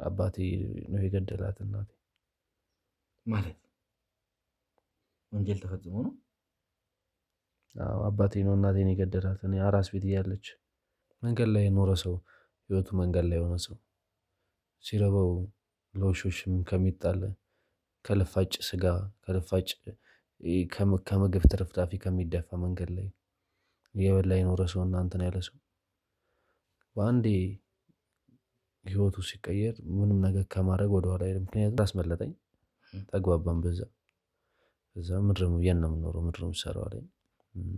አባቴ ነው የገደላት እናቴ ማለት ወንጀል ተፈጽሞ ነው? አዎ አባቴ ነው እናቴን የገደላት። እኔ አራስ ቤት እያለች መንገድ ላይ የኖረ ሰው ህይወቱ መንገድ ላይ የሆነ ሰው ሲረበው ለውሾችም ከሚጣል ከልፋጭ ስጋ ከልፋጭ ከምግብ ትርፍራፊ ከሚደፋ መንገድ ላይ እየበላ የኖረ ሰው እና እንትን ያለ ሰው በአንዴ ህይወቱ ሲቀየር ምንም ነገር ከማድረግ ወደኋላ አይልም። ምክንያቱም አስመለጠኝ፣ ተግባባን። በዛ ምድር ነው የት ነው የምኖረው ምድር ነው የምሰራው አለኝ።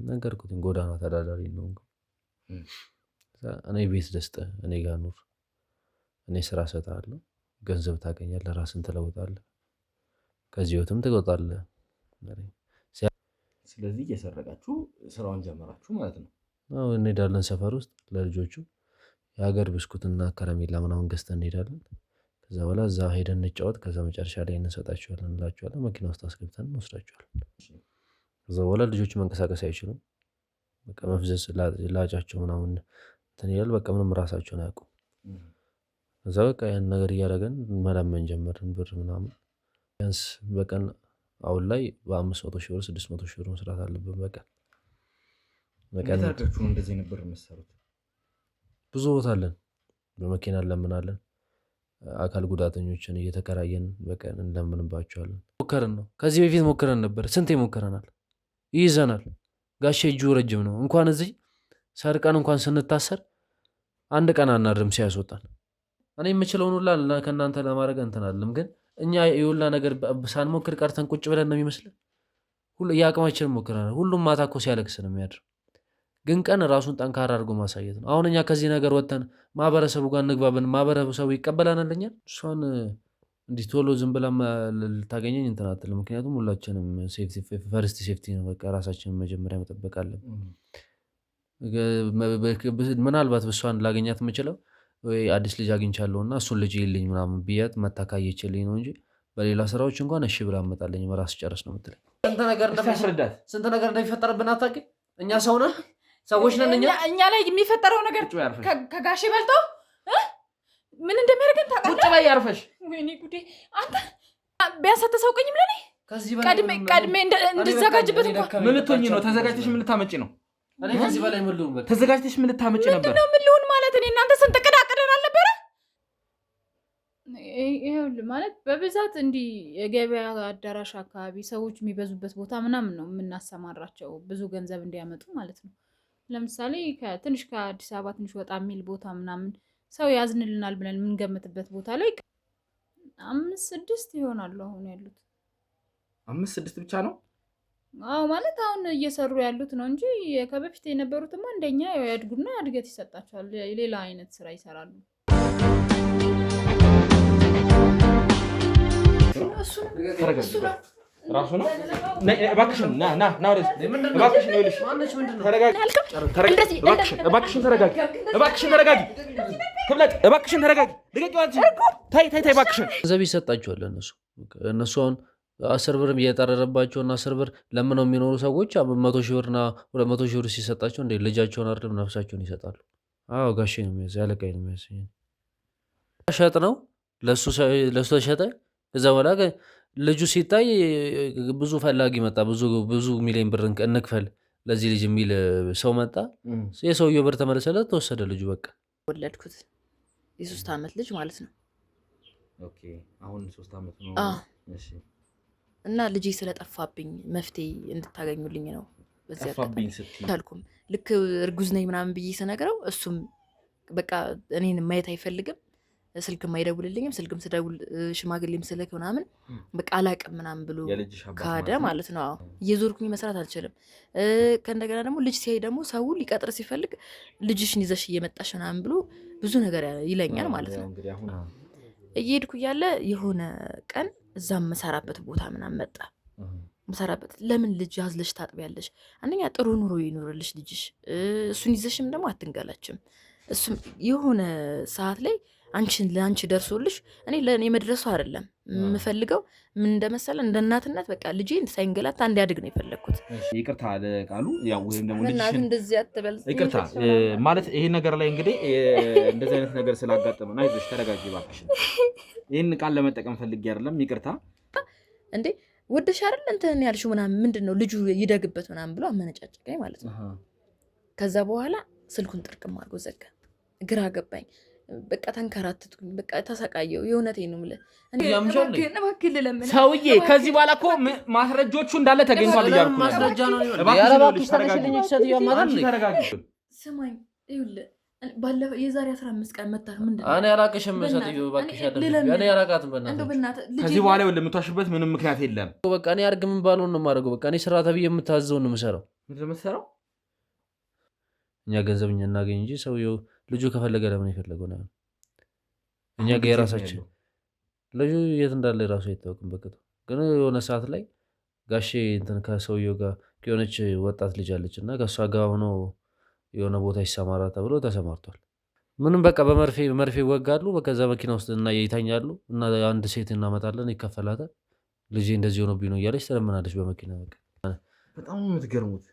ነገርኩትኝ ጎዳና ተዳዳሪ ነው። እኔ ቤት ልስጥህ፣ እኔ ጋር ኑር፣ እኔ ስራ እሰጥሃለሁ፣ ገንዘብ ታገኛለህ፣ ራስን ትለውጣለህ፣ ከዚህ ህይወትም ትወጣለህ። ስለዚህ እየሰረቃችሁ ስራውን ጀመራችሁ ማለት ነው? አዎ እንሄዳለን ሰፈር ውስጥ ለልጆቹ የሀገር ብስኩትና ከረሜላ ምናምን ገዝተን እንሄዳለን። ከዛ በኋላ እዛ ሄደን እንጫወት፣ ከዛ መጨረሻ ላይ እንሰጣቸዋለን እንላቸዋለን፣ መኪና ውስጥ አስገብተን እንወስዳቸዋለን። ከዛ በኋላ ልጆቹ መንቀሳቀስ አይችሉም። በቃ መፍዘዝ ላጫቸው ምናምን እንትን ይላል። በቃ ምንም ራሳቸውን አያውቁም። ከዛ በቃ ያን ነገር እያደረገን መለመን ጀመርን ብር ምናምን። ቢያንስ በቀን አሁን ላይ በ500 ሺህ ብር 600 ሺህ ብር መስራት አለብን በቀን። እንዴት አድርጋችሁ ነው እንደዚህ ነበር የምትሰሩት? ብዙ ቦታ አለን፣ በመኪና እንለምናለን። አካል ጉዳተኞችን እየተከራየን በቀን እንለምንባቸዋለን። ሞከርን ነው ከዚህ በፊት ሞክረን ነበር። ስንቴ ሞክረናል፣ ይይዘናል። ጋሼ እጁ ረጅም ነው። እንኳን እዚህ ሰርቀን እንኳን ስንታሰር አንድ ቀን አናድርም ሲያስወጣን። እኔ የምችለውን ሁላ ከእናንተ ለማድረግ እንትን አለም፣ ግን እኛ የሁላ ነገር ሳንሞክር ቀርተን ቁጭ ብለን ነው የሚመስለን። የአቅማችንን ሞክረናል። ሁሉም ማታ እኮ ሲያለቅስ ነው የሚያድር። ግን ቀን ራሱን ጠንካራ አድርጎ ማሳየት ነው። አሁን እኛ ከዚህ ነገር ወጥተን ማህበረሰቡ ጋር እንግባብን፣ ማህበረሰቡ ይቀበላናል እኛን። እሷን እንዲህ ቶሎ ዝም ብላ ልታገኘኝ እንትን አትልም። ምክንያቱም ሁላችንም ፈርስት ሴፍቲ ነው። በቃ ራሳችንን መጀመሪያ መጠበቅ አለብን። ምናልባት ብሷን ላገኛት የምችለው ወይ አዲስ ልጅ አግኝቻለሁ እና እሱን ልጅ ይልኝ ምናምን ብያት መታካየችልኝ ነው እንጂ በሌላ ስራዎች እንኳን እሺ ብላ አመጣለኝ። ራስ ጨርስ ነው የምትለኝ። ስንት ነገር እንደሚፈጠርብን አታውቂም። እኛ ሰው ነን፣ ሰዎች ነን። እኛ ላይ የሚፈጠረው ነገር ከጋሼ በልጠው ምን እንደሚያደርገን ታውቃለህ? ቁጭ በይ አርፈሽ። ወይኔ ጉዴ! አንተ ቢያንስ አታሳውቀኝም? ለኔ ቀድሜ እንድዘጋጅበት እንኳን ምን ልትሆኚ ነው? ተዘጋጅተሽ ምን ልታመጪ ነው? እኔ ከዚህ በላይ ምን ልሁን? በቃ ተዘጋጅተሽ ምን ልታመጪ ነበር? ምንድነው ምን ልሁን ማለት? እኔ እናንተ ስንት ቅድ አቅደን አልነበረ? ይኸውልህ ማለት በብዛት እንዲህ የገበያ አዳራሽ አካባቢ ሰዎች የሚበዙበት ቦታ ምናምን ነው የምናሰማራቸው፣ ብዙ ገንዘብ እንዲያመጡ ማለት ነው። ለምሳሌ ትንሽ ከአዲስ አበባ ትንሽ ወጣ የሚል ቦታ ምናምን ሰው ያዝንልናል ብለን የምንገምትበት ቦታ ላይ 5-6 ይሆናሉ አሁን ያሉት። 5-6 ብቻ ነው? አዎ ማለት አሁን እየሰሩ ያሉት ነው እንጂ ከበፊት የነበሩትማ እንደኛ ያድጉና እድገት ይሰጣቸዋል፣ ሌላ አይነት ስራ ይሰራሉ። ራሱ ነው። እባክሽን ና ወደዚህ። እባክሽን ይኸውልሽ፣ እባክሽን ተረጋጊ። ትብለጥ፣ እባክሽን ተረጋጊ። ልቀቂው አንቺ። ታይ እባክሽን። ገንዘብ ይሰጣቸዋል እነሱ አሁን 10 ብር እየጠረረባቸውና 10 ብር ለምነው የሚኖሩ ሰዎች 100 ሺህ ብርና 200 ሺህ ብር ሲሰጣቸው እንደ ልጃቸውን አይደለም ነፍሳቸውን ይሰጣሉ። አዎ ጋሼ ነው የሚያዝ፣ ያለቃይ ነው የሚያዝ። ሸጥ ነው ለሱ ተሸጠ። ከዛ በኋላ ልጁ ሲታይ ብዙ ፈላጊ መጣ። ብዙ ሚሊዮን ብር እንክፈል ለዚህ ልጅ የሚል ሰው መጣ። የሰውየው ብር ተመለሰለት፣ ተወሰደ ልጁ። በቃ ወለድኩት የ3 ዓመት ልጅ ማለት ነው። ኦኬ አሁን 3 ዓመት ነው። እሺ እና ልጄ ስለጠፋብኝ መፍትሄ እንድታገኙልኝ ነው። በዚህ አልኩም ልክ እርጉዝ ነኝ ምናምን ብዬ ስነግረው እሱም በቃ እኔን ማየት አይፈልግም። ስልክም አይደውልልኝም። ስልክም ስደውል ሽማግሌም ስልክ ምናምን በቃ አላቅም ምናምን ብሎ ካደ ማለት ነው። እየዞርኩኝ መስራት አልችልም። ከእንደገና ደግሞ ልጅ ሲያይ ደግሞ ሰው ሊቀጥር ሲፈልግ ልጅሽን ይዘሽ እየመጣሽ ምናምን ብሎ ብዙ ነገር ይለኛል ማለት ነው። እየሄድኩ እያለ የሆነ ቀን እዛም መሰራበት ቦታ ምናምን መጣ። መሰራበት ለምን ልጅ ያዝለሽ ታጥቢያለሽ? አንደኛ ጥሩ ኑሮ ይኖርልሽ ልጅሽ፣ እሱን ይዘሽም ደግሞ አትንገላችም። እሱም የሆነ ሰዓት ላይ አንቺን ለአንቺ ደርሶልሽ እኔ ለእኔ መድረሱ አይደለም የምፈልገው። ምን እንደመሰለ እንደ እናትነት በቃ ልጄን ሳይንገላታ እንዲያድግ ነው የፈለግኩት። ይቅርታ ለቃሉ ያው ወይም ደግሞ ልጅሽን እንደዚህ አትበል። ይቅርታ ማለት ይሄ ነገር ላይ እንግዲህ እንደዚህ አይነት ነገር ስላጋጠመን አይዞሽ ተረጋጊ እባክሽን። ይሄን ቃል ለመጠቀም ፈልጌ አይደለም ይቅርታ። እንዴ ወደሽ አይደል እንትን ያልሽው ምናምን ምንድነው ልጁ ይደግበት ምናምን ብሎ አመነጫጭቀኝ ማለት ነው። ከዛ በኋላ ስልኩን ጥርቅም አድርጎ ዘጋ። ግራ ገባኝ። በቃ ተንከራተትኩኝ። በቃ ተሰቃየው። የእውነቴን ነው የምልህ። ሰውዬ ከዚህ በኋላ እኮ ማስረጃዎቹ እንዳለ ተገኝቷል እያልኩ ነው። ማስረጃ ነው ስማኝ፣ ይኸውልህ ባለፈው የዛሬ 15 ቀን መጣህ። ምንድነው እኔ አላቅሽም ሴትዮ እባክሽ አይደለም። እኔ አላቃትም በእናትህ። ከዚህ በኋላ ይኸውልህ የምትዋሽበት ምንም ምክንያት የለም። በቃ እኔ አድርግ ምን ባልሆን ነው የማደርገው። በቃ እኔ ስራ ተብዬ የምታዘውን ነው የምሰራው። ምንድን ነው የምትሰራው? እኛ ገንዘብ እኛ እናገኝ እንጂ ሰውየው ልጁ ከፈለገ ለምን የፈለገው ነው። እኛ ጋር የራሳችን ልጁ የት እንዳለ የራሱ አይታወቅም። በቅጡ ግን የሆነ ሰዓት ላይ ጋሼ እንትን ከሰውየው ጋር የሆነች ወጣት ልጅ አለች እና ከእሷ ጋር ሆኖ የሆነ ቦታ ይሰማራ ተብሎ ተሰማርቷል። ምንም በቃ በመርፌ ይወጋሉ። በከዛ መኪና ውስጥ እና ይተኛሉ እና አንድ ሴት እናመጣለን ይከፈላታል። ልጄ እንደዚህ ሆኖብኝ ነው እያለች ትለምናለች በመኪና። በቃ በጣም የምትገርሙት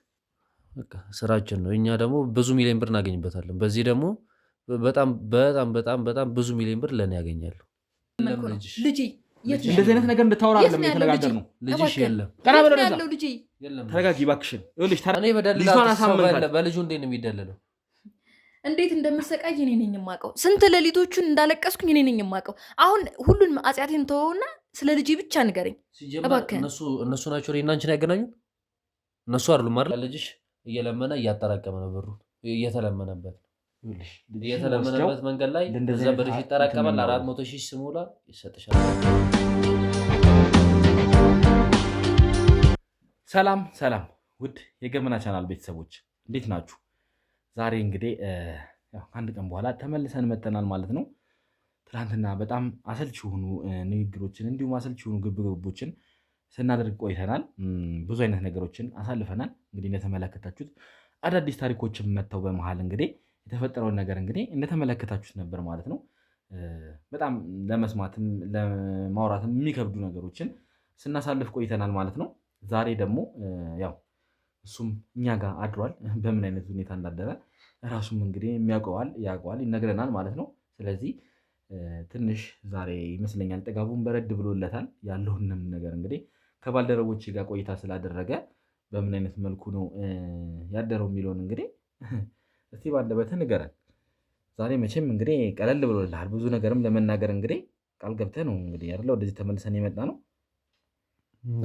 በቃ ስራችን ነው። እኛ ደግሞ ብዙ ሚሊዮን ብር እናገኝበታለን። በዚህ ደግሞ በጣም በጣም በጣም በጣም ብዙ ሚሊዮን ብር ለእኔ ያገኛሉ። ልጄ እንደዚህ አይነት ነገር እንድታወራ አይደለም የተነጋገር ነው። ልጅሽ የለም። ተረጋጊ እባክሽን። በልጁ እንዴት ነው የሚደለለው? እንዴት እንደምሰቃይ እኔ ነኝ የማውቀው። ስንት ሌሊቶቹን እንዳለቀስኩኝ እኔ ነኝ የማውቀው። አሁን ሁሉን አጽያቴን ተወውና ስለ ልጄ ብቻ ንገረኝ እባክህ። እነሱ ናቸው እኔና አንቺን ያገናኙ እነሱ አይደሉም አይደል? ልጅሽ እየለመነ እያጠራቀመ ነው ብሩ እየተለመነበት እየተለመነበት መንገድ ላይ እዛ ብርሽ ይጠራቀማል። 400,000 ስሙላ ይሰጥሻል። ሰላም ውድ የገመና ቻናል ቤተሰቦች እንዴት ናችሁ? ዛሬ እንግዲህ አንድ ቀን በኋላ ተመልሰን መተናል ማለት ነው። ትናንትና በጣም አሰልቺ የሆኑ ንግግሮችን እንዲሁም አሰልቺ የሆኑ ግብግቦችን ስናደርግ ቆይተናል። ብዙ አይነት ነገሮችን አሳልፈናል። እንግዲህ እንደተመለከታችሁት አዳዲስ ታሪኮችን መጥተው በመሃል እንግዲህ የተፈጠረውን ነገር እንግዲህ እንደተመለከታችሁት ነበር ማለት ነው። በጣም ለመስማትም ለማውራትም የሚከብዱ ነገሮችን ስናሳልፍ ቆይተናል ማለት ነው። ዛሬ ደግሞ ያው እሱም እኛ ጋር አድሯል። በምን አይነት ሁኔታ እንዳደረ ራሱም እንግዲህ ያውቀዋል ይነግረናል ማለት ነው። ስለዚህ ትንሽ ዛሬ ይመስለኛል ጥጋቡን በረድ ብሎለታል። ያለውንም ነገር እንግዲህ ከባልደረቦች ጋር ቆይታ ስላደረገ በምን አይነት መልኩ ነው ያደረው የሚለውን እንግዲህ እስቲ ባለበት ንገረን። ዛሬ መቼም እንግዲህ ቀለል ብሎልሃል። ብዙ ነገርም ለመናገር እንግዲህ ቃል ገብተህ ነው እንግዲህ አይደለ ወደዚህ ተመልሰን የመጣ ነው።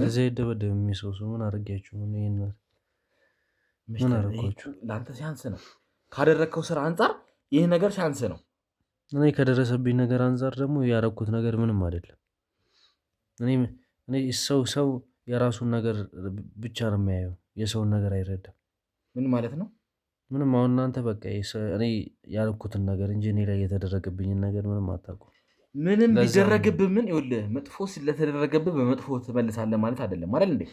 እዚህ ደበደብ የሚሰው ምን አድርጊያችሁ ነው? ምን አደረኳችሁ? ለአንተ ሲያንስ ነው ካደረግከው ስራ አንጻር ይህ ነገር ሲያንስ ነው። እኔ ከደረሰብኝ ነገር አንጻር ደግሞ ያደረኩት ነገር ምንም አይደለም። እኔ ሰው የራሱን ነገር ብቻ ነው የሚያየው፣ የሰውን ነገር አይረዳም። ምን ማለት ነው? ምንም አሁን እናንተ በቃ እኔ ያደረኩትን ነገር እንጂ እኔ ላይ የተደረገብኝን ነገር ምንም አታውቁም። ምንም ቢደረግብህ ምን ይኸውልህ፣ መጥፎ ስለተደረገብህ በመጥፎ ትመልሳለህ ማለት አይደለም አይደል እንዴ?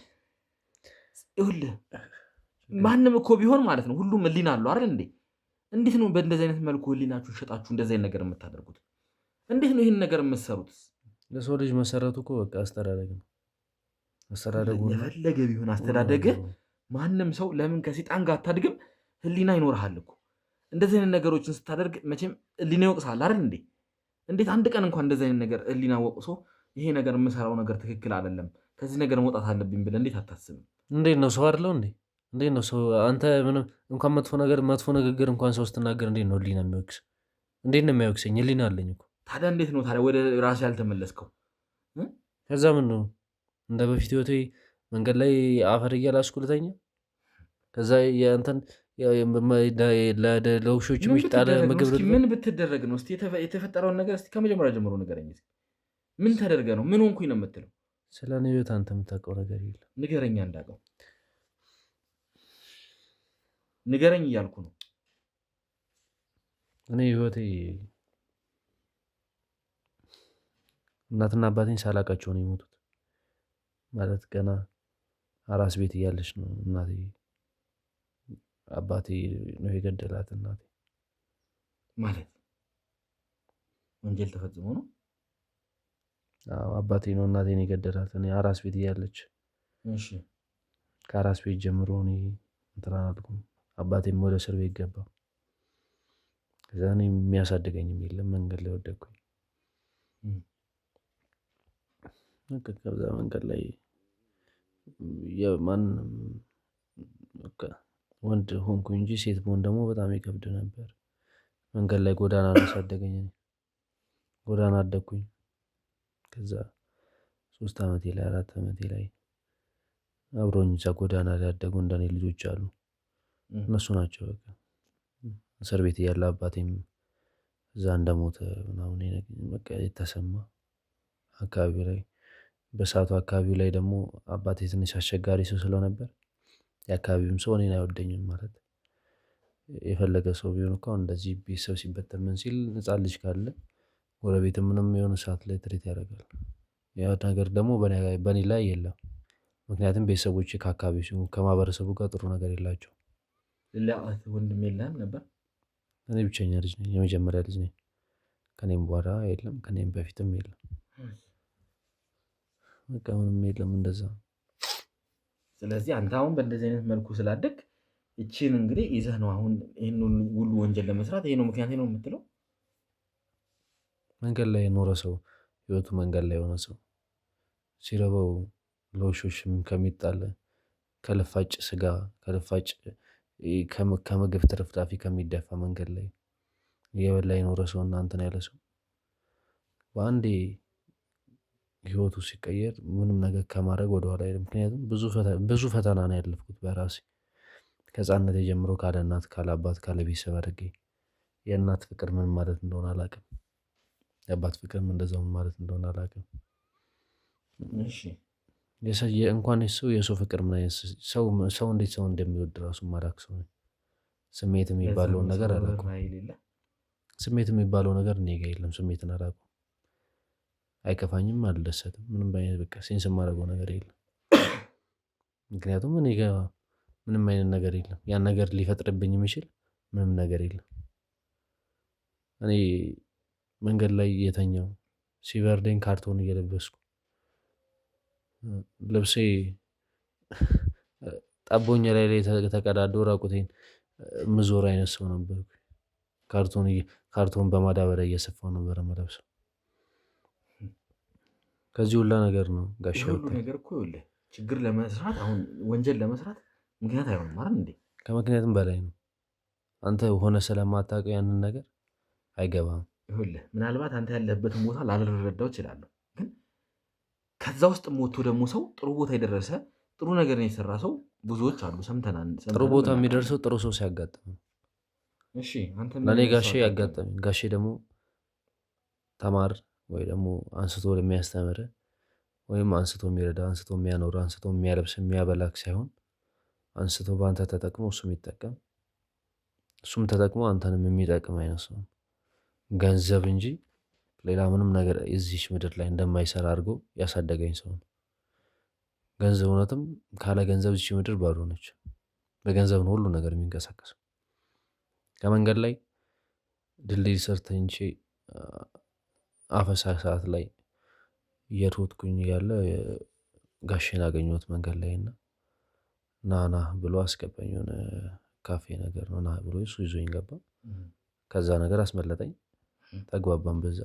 ይኸውልህ ማንም እኮ ቢሆን ማለት ነው ሁሉም ህሊና አለው አይደል እንዴ? እንዴት ነው በእንደዚህ አይነት መልኩ ህሊናችሁን ሸጣችሁ እንደዚህ አይነት ነገር የምታደርጉት? እንዴት ነው ይህን ነገር የምትሰሩት? ለሰው ልጅ መሰረቱ እኮ በቃ አስተዳደግ ነው። አስተዳደጉ የፈለገ ቢሆን አስተዳደግህ ማንም ሰው ለምን ከሴጣን ጋር አታድግም? ህሊና ይኖርሃል እኮ። እንደዚህ አይነት ነገሮችን ስታደርግ መቼም ህሊና ይወቅሳል አይደል እንዴ? እንዴት አንድ ቀን እንኳን እንደዚህ አይነት ነገር ህሊና ወቅሶ ይሄ ነገር የምሰራው ነገር ትክክል አይደለም ከዚህ ነገር መውጣት አለብኝ ብለህ እንዴት አታስብም? እንዴት ነው ሰው አይደለው እንዴ? እንዴት ነው ሰው አንተ ምንም እንኳን መጥፎ ንግግር እንኳን ሰው ስትናገር እንዴት ነው ህሊና የሚወቅስ? እንዴት ነው የሚያወቅሰኝ? ህሊና አለኝ እኮ። ታዲያ እንዴት ነው ታዲያ ወደ ራስ ያልተመለስከው? ከዛ ምን ነው እንደ በፊት ህይወቴ መንገድ ላይ አፈር እያላስኩ ልተኛ? ከዛ የእንትን ለውሾች የሚጣለ ምግብ ምን ብትደረግ ነው? እስኪ የተፈጠረውን ነገር እስኪ ከመጀመሪያ ጀምሮ ንገረኝ። ምን ተደርገ ነው? ምን ሆንኩኝ ነው የምትለው? ስለ እኔ ህይወት አንተ የምታውቀው ነገር የለም። ንገረኛ እንዳውቀው ንገረኝ እያልኩ ነው። እኔ ህይወቴ እናትና አባቴን ሳላውቃቸው ነው የሞቱት። ማለት ገና አራስ ቤት እያለች ነው እናቴ አባቴ ነው የገደላት። እናቴ ማለት ወንጀል ተፈጽሞ ነው? አባቴ ነው እናቴን የገደላት። እኔ አራስ ቤት እያለች ከአራስ ቤት ጀምሮ እኔ እንትን አላልኩም። አባቴም ወደ እስር ቤት ገባ። ከዛ እኔ የሚያሳድገኝም የለም መንገድ ላይ ወደቅኩኝ። ከዛ መንገድ ላይ ማንም ወንድ ሆንኩኝ እንጂ ሴት ብሆን ደግሞ በጣም ይከብድ ነበር። መንገድ ላይ ጎዳና ነው ያሳደገኝ። ጎዳና አደግኩኝ። ከዛ 3 ዓመቴ ላይ 4 ዓመቴ ላይ አብሮኝ እዛ ጎዳና ላይ ያደጉ እንደኔ ልጆች አሉ። እነሱ ናቸው በቃ እስር ቤት እያለ አባቴም እዛ እንደሞተ ምናምን በቃ የተሰማ አካባቢው ላይ በሰዓቱ አካባቢው ላይ ደግሞ አባቴ ትንሽ አስቸጋሪ ሰው ስለነበር የአካባቢውም ሰው እኔን አይወደኝም። ማለት የፈለገ ሰው ቢሆን እኮ እንደዚህ ቤተሰብ ሲበተን ምን ሲል ህፃን ልጅ ካለ ጎረቤትም ምንም የሆነ ሰዓት ላይ ትሪት ያደርጋል። ያ ነገር ደግሞ በእኔ ላይ የለም። ምክንያቱም ቤተሰቦቼ ከአካባቢው ሲሆን ከማህበረሰቡ ጋር ጥሩ ነገር የላቸውም። ሌላ ወንድም የለህም ነበር? እኔ ብቸኛ ልጅ ነኝ፣ የመጀመሪያ ልጅ ነኝ። ከኔም በኋላ የለም፣ ከኔም በፊትም የለም። በቃ ምንም የለም እንደዛ። ስለዚህ አንተ አሁን በእንደዚህ አይነት መልኩ ስላደግ እቺን እንግዲህ ይዘህ ነው አሁን ይህን ሁሉ ወንጀል ለመስራት ይሄ ነው ምክንያት ነው የምትለው? መንገድ ላይ የኖረ ሰው ህይወቱ መንገድ ላይ የሆነ ሰው ሲረበው ለውሾችም ከሚጣል ከልፋጭ ስጋ ከልፋጭ ከምግብ ትርፍራፊ ከሚደፋ መንገድ ላይ እየበላ የኖረ ሰው እና እንትን ያለ ሰው በአንዴ ህይወቱ ሲቀየር ምንም ነገር ከማድረግ ወደኋላ አይልም። ምክንያቱም ብዙ ፈተና ነው ያለፍኩት በራሴ ከህፃንነቴ ጀምሮ ካለ እናት ካለ አባት ካለ ቤተሰብ አድርጌ የእናት ፍቅር ምን ማለት እንደሆነ አላውቅም። የአባት ፍቅርም እንደዛው ምን ማለት እንደሆነ አላውቅም። እንኳን የሰው ፍቅር ምን አይነት ሰው እንዴት ሰው እንደሚወድ ራሱ ማራክ ሰው ነኝ። ስሜት የሚባለውን ነገር አላውቅም። ስሜት የሚባለው ነገር እኔ ጋ የለም። ስሜትን አላውቅም። አይከፋኝም፣ አልደሰትም። ምንም አይነት በቃ ሴንስ የማደርገው ነገር የለም። ምክንያቱም እኔ ጋ ምንም አይነት ነገር የለም። ያን ነገር ሊፈጥርብኝ የሚችል ምንም ነገር የለም። እኔ መንገድ ላይ የተኛው ሲበርደኝ ካርቶን እየለበስኩ ልብሴ ጠቦኝ ላይ ተቀዳዶ ራቁቴን ምዞር አይነት ሰው ነበርኩ። ካርቶን በማዳበሪያ እየሰፋው ነበር የምለብሰው። ከዚህ ሁላ ነገር ነው ጋሽ ሁሉ ነገር እኮ ይኸውልህ ችግር ለመስራት አሁን ወንጀል ለመስራት ምክንያት አይሆንም አይደል እንዴ? ከምክንያቱም በላይ ነው። አንተ ሆነ ስለማታውቀው ያንን ነገር አይገባም። ይኸውልህ ምናልባት አንተ ያለህበትን ቦታ ላልረዳው እችላለሁ፣ ግን ከዛ ውስጥ ሞቶ ደግሞ ሰው ጥሩ ቦታ የደረሰ ጥሩ ነገር የሰራ ሰው ብዙዎች አሉ። ሰምተናል። ጥሩ ቦታ የሚደርሰው ጥሩ ሰው ሲያጋጥም። እሺ አንተ ለእኔ ጋሼ ያጋጠመኝ ጋሼ ደግሞ ተማር ወይ ደግሞ አንስቶ የሚያስተምር ወይም አንስቶ የሚረዳ አንስቶ የሚያኖር አንስቶ የሚያለብስ የሚያበላክ ሳይሆን አንስቶ በአንተ ተጠቅሞ እሱ የሚጠቀም እሱም ተጠቅሞ አንተንም የሚጠቅም አይነት ሰው ነው። ገንዘብ እንጂ ሌላ ምንም ነገር እዚች ምድር ላይ እንደማይሰራ አድርጎ ያሳደገኝ ሰው ነው። ገንዘብ እውነትም ካለ ገንዘብ እዚች ምድር ባዶ ነች። በገንዘብ ነው ሁሉ ነገር የሚንቀሳቀሰው። ከመንገድ ላይ ድልድይ ስር ተኝቼ አፈሳ ሰዓት ላይ እየሮጥኩኝ እያለ ጋሼን አገኘሁት መንገድ ላይ እና ና ብሎ አስገባኝ። የሆነ ካፌ ነገር ነው ና ብሎ እሱ ይዞኝ ገባ። ከዛ ነገር አስመለጠኝ። ተግባባን በዛ።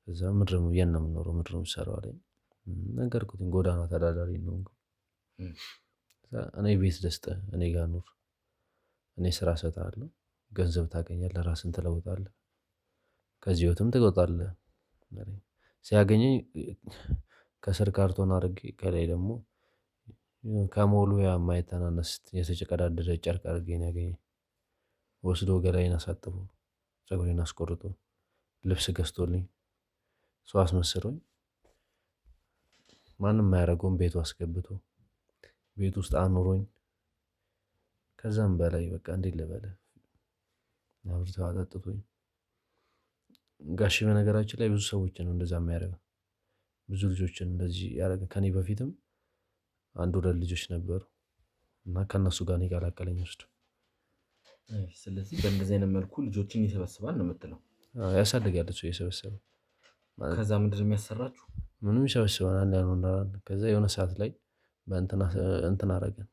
ከዛ ምንድን ነው የት ነው የምኖረው ምንድን ነው የምትሰራው አለኝ። ነገርኩትኝ ጎዳና ተዳዳሪ እንደሆንኩ። እኔ ቤት ልስጥህ፣ እኔ ጋር ኑር፣ እኔ ስራ እሰጥሃለሁ፣ ገንዘብ ታገኛለህ፣ ራስን ትለውጣለህ፣ ከዚህ ህይወትም ትወጣለህ። ሲያገኘኝ ከስር ካርቶን አድርጌ ከላይ ደግሞ ከሞሉ የማይተናነስ የተጨቀዳደደ ጨርቅ አድርጌ ነው ያገኘኝ። ወስዶ ገላዬን አሳጥቦ ፀጉሬን አስቆርጦ ልብስ ገዝቶልኝ ሰው አስመስሎኝ ማንም የማያደርገውን ቤቱ አስገብቶ ቤት ውስጥ አኑሮኝ ከዛም በላይ በቃ እንዴት ልበልህ አብልቶ አጠጥቶኝ። ጋሼ በነገራችን ላይ ብዙ ሰዎችን ነው እንደዛ የሚያደርገው። ብዙ ልጆችን እንደዚህ ያደረገ ከኔ በፊትም 1-2 ልጆች ነበሩ እና ከእነሱ ጋር የቀላቀለኝ ውስጥ። ስለዚህ በእንደዚህ አይነት መልኩ ልጆችን ይሰበስባል ነው የምትለው? ያሳድጋል እሱ እየሰበሰበ ከዛ ምንድን ነው የሚያሰራችሁ? ምንም ይሰበስበናል አንዳንዱ። ከዛ የሆነ ሰዓት ላይ እንትን አደረገን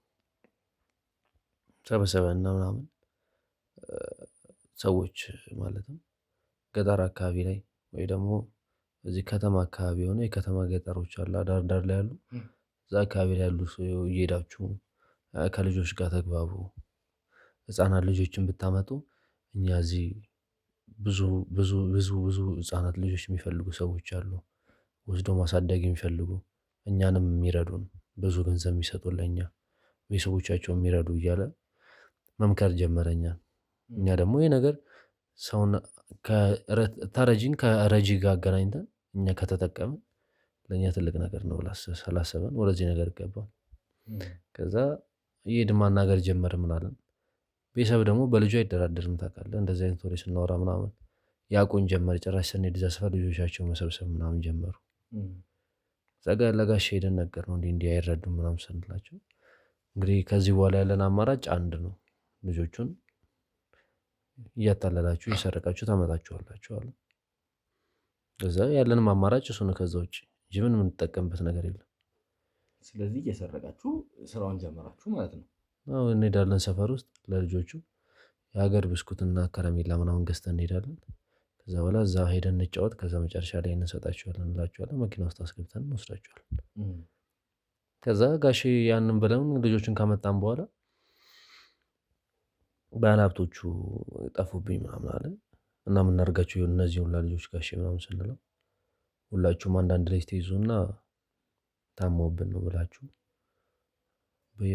ሰበሰበንና ምናምን ሰዎች ማለትም ገጠር አካባቢ ላይ ወይ ደግሞ እዚህ ከተማ አካባቢ የሆነ የከተማ ገጠሮች አሉ ዳር ዳር ላይ ያሉ እዛ አካባቢ ላይ ያሉ ሰው እየሄዳችሁ ከልጆች ጋር ተግባቡ። ህፃናት ልጆችን ብታመጡ እኛ እዚህ ብዙ ብዙ ብዙ ብዙ ህፃናት ልጆች የሚፈልጉ ሰዎች አሉ። ወስዶ ማሳደግ የሚፈልጉ እኛንም የሚረዱን ብዙ ገንዘብ የሚሰጡን ለእኛ ቤተሰቦቻቸው የሚረዱ እያለ መምከር ጀመረ እኛን። እኛ ደግሞ ይሄ ነገር ሰውን ተረጂን ከረጂ ጋር አገናኝተን እኛ ከተጠቀምን ለእኛ ትልቅ ነገር ነው ስላሰበን ወደዚህ ነገር ገባን። ከዛ እየሄድን ማናገር ጀመርን ምናምን። ቤተሰብ ደግሞ በልጁ አይደራደርም ታውቃለህ። እንደዚህ አይነት ወሬ ስናወራ ምናምን ያውቁን ጀመር። ጭራሽ ስንሄድ እዛ ሰፈር ልጆቻቸው መሰብሰብ ምናምን ጀመሩ። እዛ ጋር ለጋሼ ሄደን ነገርነው እንዲህ አይረዱም ምናምን ስንላቸው እንግዲህ ከዚህ በኋላ ያለን አማራጭ አንድ ነው፣ ልጆቹን እያታለላችሁ እየሰረቃችሁ ታመጣችኋላችሁ አሉ። ከዛ ያለንም አማራጭ እሱ ነው ከዛ ውጭ እንጂ ምን የምንጠቀምበት ነገር የለም። ስለዚህ እየሰረቃችሁ ስራውን ጀመራችሁ ማለት ነው? አዎ እንሄዳለን ሰፈር ውስጥ ለልጆቹ የሀገር ብስኩትና ከረሜላ ምናምን ገዝተን እንሄዳለን። ከዛ በኋላ እዛ ሄደን እንጫወት፣ ከዛ መጨረሻ ላይ እንሰጣቸዋለን እንላቸዋለን፣ መኪና ውስጥ አስገብተን እንወስዳቸዋለን። ከዛ ጋሼ ያንን ብለን ልጆችን ካመጣን በኋላ ባለሀብቶቹ ጠፉብኝ ምናምን አለ እና የምናደርጋቸው እነዚህ ሁላ ልጆች ጋሼ ምናምን ስንለው ሁላችሁም አንዳንድ ልጅ ትይዙና ታመውብን ነው ብላችሁ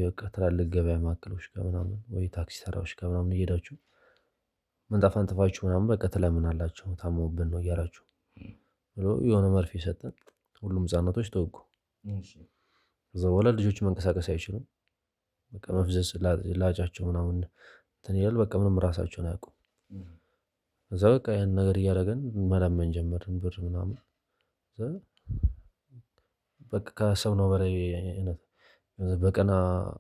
በቃ ትላልቅ ገበያ ማዕከሎች ጋር ምናምን ወይ ታክሲ ተራዎች ጋር ምናምን እየሄዳችሁ ምንጣፍ አንጥፋችሁ ምናምን በቃ ትለምናላችሁ ታመውብን ነው እያላችሁ ብሎ የሆነ መርፌ ሰጠን። ሁሉም ህፃናቶች ተወጉ። ከዛ በኋላ ልጆች መንቀሳቀስ አይችሉም። በቃ መፍዘዝ ላጫቸው ምናምን እንትን ይላል። በቃ ምንም ራሳቸውን አያውቁም። ከዛ በቃ ያን ነገር እያደረገን መለመን ጀመርን ብር ምናምን። በቃ ካሰብነው በላይ አይነት በቀን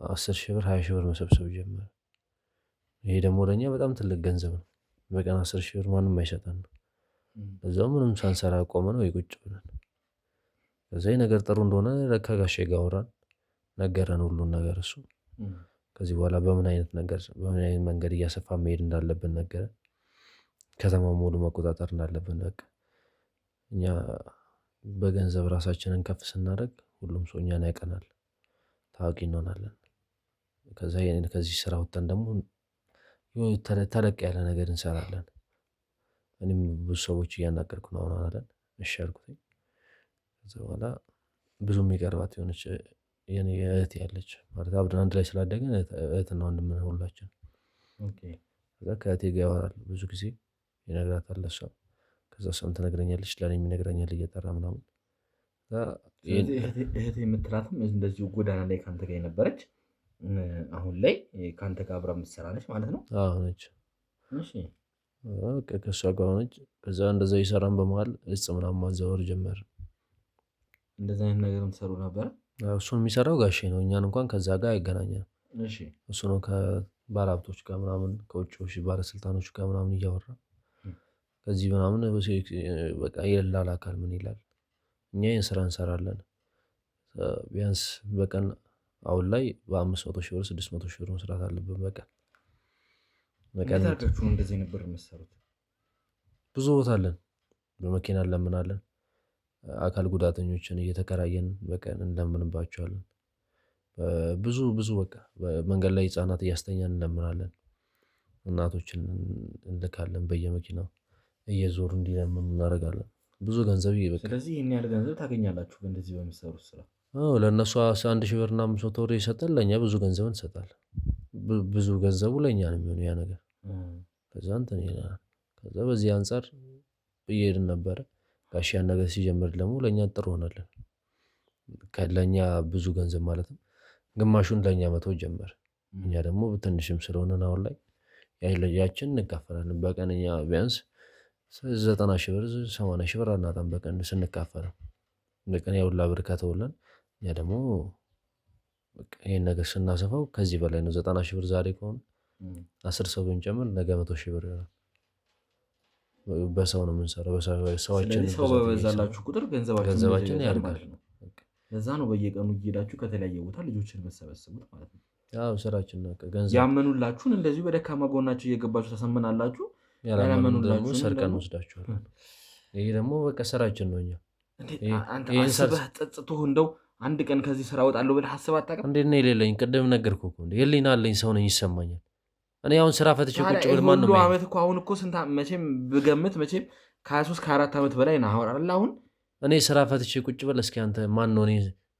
10,000 ብር 20,000 ብር መሰብሰብ ጀመረ። ይሄ ደግሞ ለእኛ በጣም ትልቅ ገንዘብ ነው። በቀን 10,000 ብር ማንም አይሰጠንም። በዛው ምንም ሳንሰራ ቆመን ወይ ቁጭ ብለን ከዛ ይሄ ነገር ጥሩ እንደሆነ ከጋሼ ጋር አወራን፣ ነገረን ሁሉን ነገር እሱ። ከዚህ በኋላ በምን አይነት መንገድ እያሰፋ መሄድ እንዳለብን ነገረን። ከተማው ሙሉ መቆጣጠር እንዳለብን በቃ እኛ በገንዘብ ራሳችንን ከፍ ስናደርግ ሁሉም ሰው እኛን ያውቀናል፣ ታዋቂ እንሆናለን። ከዛ ከዚህ ስራ ወጥተን ደግሞ ተለቅ ያለ ነገር እንሰራለን። እኔም ብዙ ሰዎች እያናገርኩ ነው አሁን አለን። እሺ አልኩትኝ። ከዛ በኋላ ብዙ የሚቀርባት የሆነች የኔ እህት ያለች ማለት አብረን አንድ ላይ ስላደግን እህትና ወንድም ነን ሁላችን። ከዛ ከእህቴ ጋር ያወራል ብዙ ጊዜ ይነግራታል ለእሷ። ከዛ እሷም ትነግረኛለች ለእኔም ይነግረኛል እየጠራ ምናምን። እህቴ የምትላትም እንደዚሁ ጎዳና ላይ ከአንተ ጋር የነበረች አሁን ላይ ከአንተ ጋር አብራ የምትሰራለች ማለት ነው? አዎ ነች። ከእሷ ጋር ሆነች። ከዛ እንደዛ እየሰራን በመሃል እጽ ምናምን ማዘዋወር ጀመርን። እንደዚህ አይነት ነገርም ትሰሩ ነበረ? እሱን የሚሰራው ጋሼ ነው። እኛን እንኳን ከዛ ጋር አይገናኘንም። እሱ ነው ከባለሀብቶች ጋር ምናምን ከውጭዎች ባለስልጣኖች ጋር ምናምን እያወራ ከዚህ ምናምን በቃ የላል አካል ምን ይላል። እኛ ይህን ስራ እንሰራለን ቢያንስ በቀን አሁን ላይ በ500,000 ብር 600,000 ብር መስራት አለብን በቀን። ታርጋችሁ እንደዚህ ነበር የምትሰሩት? ብዙ ቦታ አለን፣ በመኪና እንለምናለን። አካል ጉዳተኞችን እየተከራየን በቀን እንለምንባቸዋለን። ብዙ ብዙ በቃ መንገድ ላይ ህፃናት እያስተኛን እንለምናለን። እናቶችን እንልካለን በየመኪናው እየዞሩ እንዲለምኑ እናደርጋለን። ብዙ ገንዘብ ይበቃ። ስለዚህ ይህን ያህል ገንዘብ ታገኛላችሁ እንደዚህ በምትሰሩት ስራ? ለእነሱ 1,000 ብር እና 500 ብር ይሰጣል፣ ለእኛ ብዙ ገንዘብ እንሰጣለን። ብዙ ገንዘቡ ለእኛ ነው የሚሆነው ያ ነገር። ከዛ እንትን ይለናል። ከዛ በዚህ አንፃር እየሄድን ነበረ። ጋሼ ያን ነገር ሲጀምር ደግሞ ለእኛ ጥሩ ሆነልን። ለእኛ ብዙ ገንዘብ ማለት ነው። ግማሹን ለእኛ መተው ጀመር። እኛ ደግሞ ትንሽም ስለሆነን አሁን ላይ ያችን እንካፈላለን። በቀን እኛ ቢያንስ 90,000 ብር 80,000 ብር አናጣም በቀን ስንካፈለው። በቀን ያው ሁላ ብር ከተውለን እኛ ደግሞ ይሄን ነገር ስናሰፋው ከዚህ በላይ ነው። 90,000 ብር ዛሬ ከሆነ 10 ሰው ብንጨምር ነገ 100,000 ብር ይሆናል። በሰው ነው የምንሰራው። ሰዋችን ሰው በበዛላችሁ ቁጥር ገንዘባችን ያድጋል። ለዛ ነው በየቀኑ እየሄዳችሁ ከተለያየ ቦታ ልጆችን መሰበስቡት ማለት ነው። ያው ስራችን ነው። ያመኑላችሁን እንደዚሁ በደካማ ጎናችሁ እየገባችሁ ተሰምናላችሁ። ያላመኑላችሁ ሰርቀን ወስዳችኋል። ይሄ ደግሞ በቃ ስራችን ነው። አንተ አስበህ ጸጽቶህ እንደው አንድ ቀን ከዚህ ስራ እወጣለሁ ብለህ አስበህ አታውቅም? እንዴት ነው የሌለኝ? ቅድም ነገርኩህ እኮ የሌና አለኝ ሰው ነኝ ይሰማኛል። እኔ አሁን ስራ ፈትቼ ቁጭ ብል ማን ነው ዓመት እኮ አሁን እኮ ስንት መቼም ብገምት መቼም ከ23 ከ4 ዓመት በላይ ነው አይደል? አሁን እኔ ስራ ፈትቼ ቁጭ ብል እስኪ አንተ ማን ነው እኔ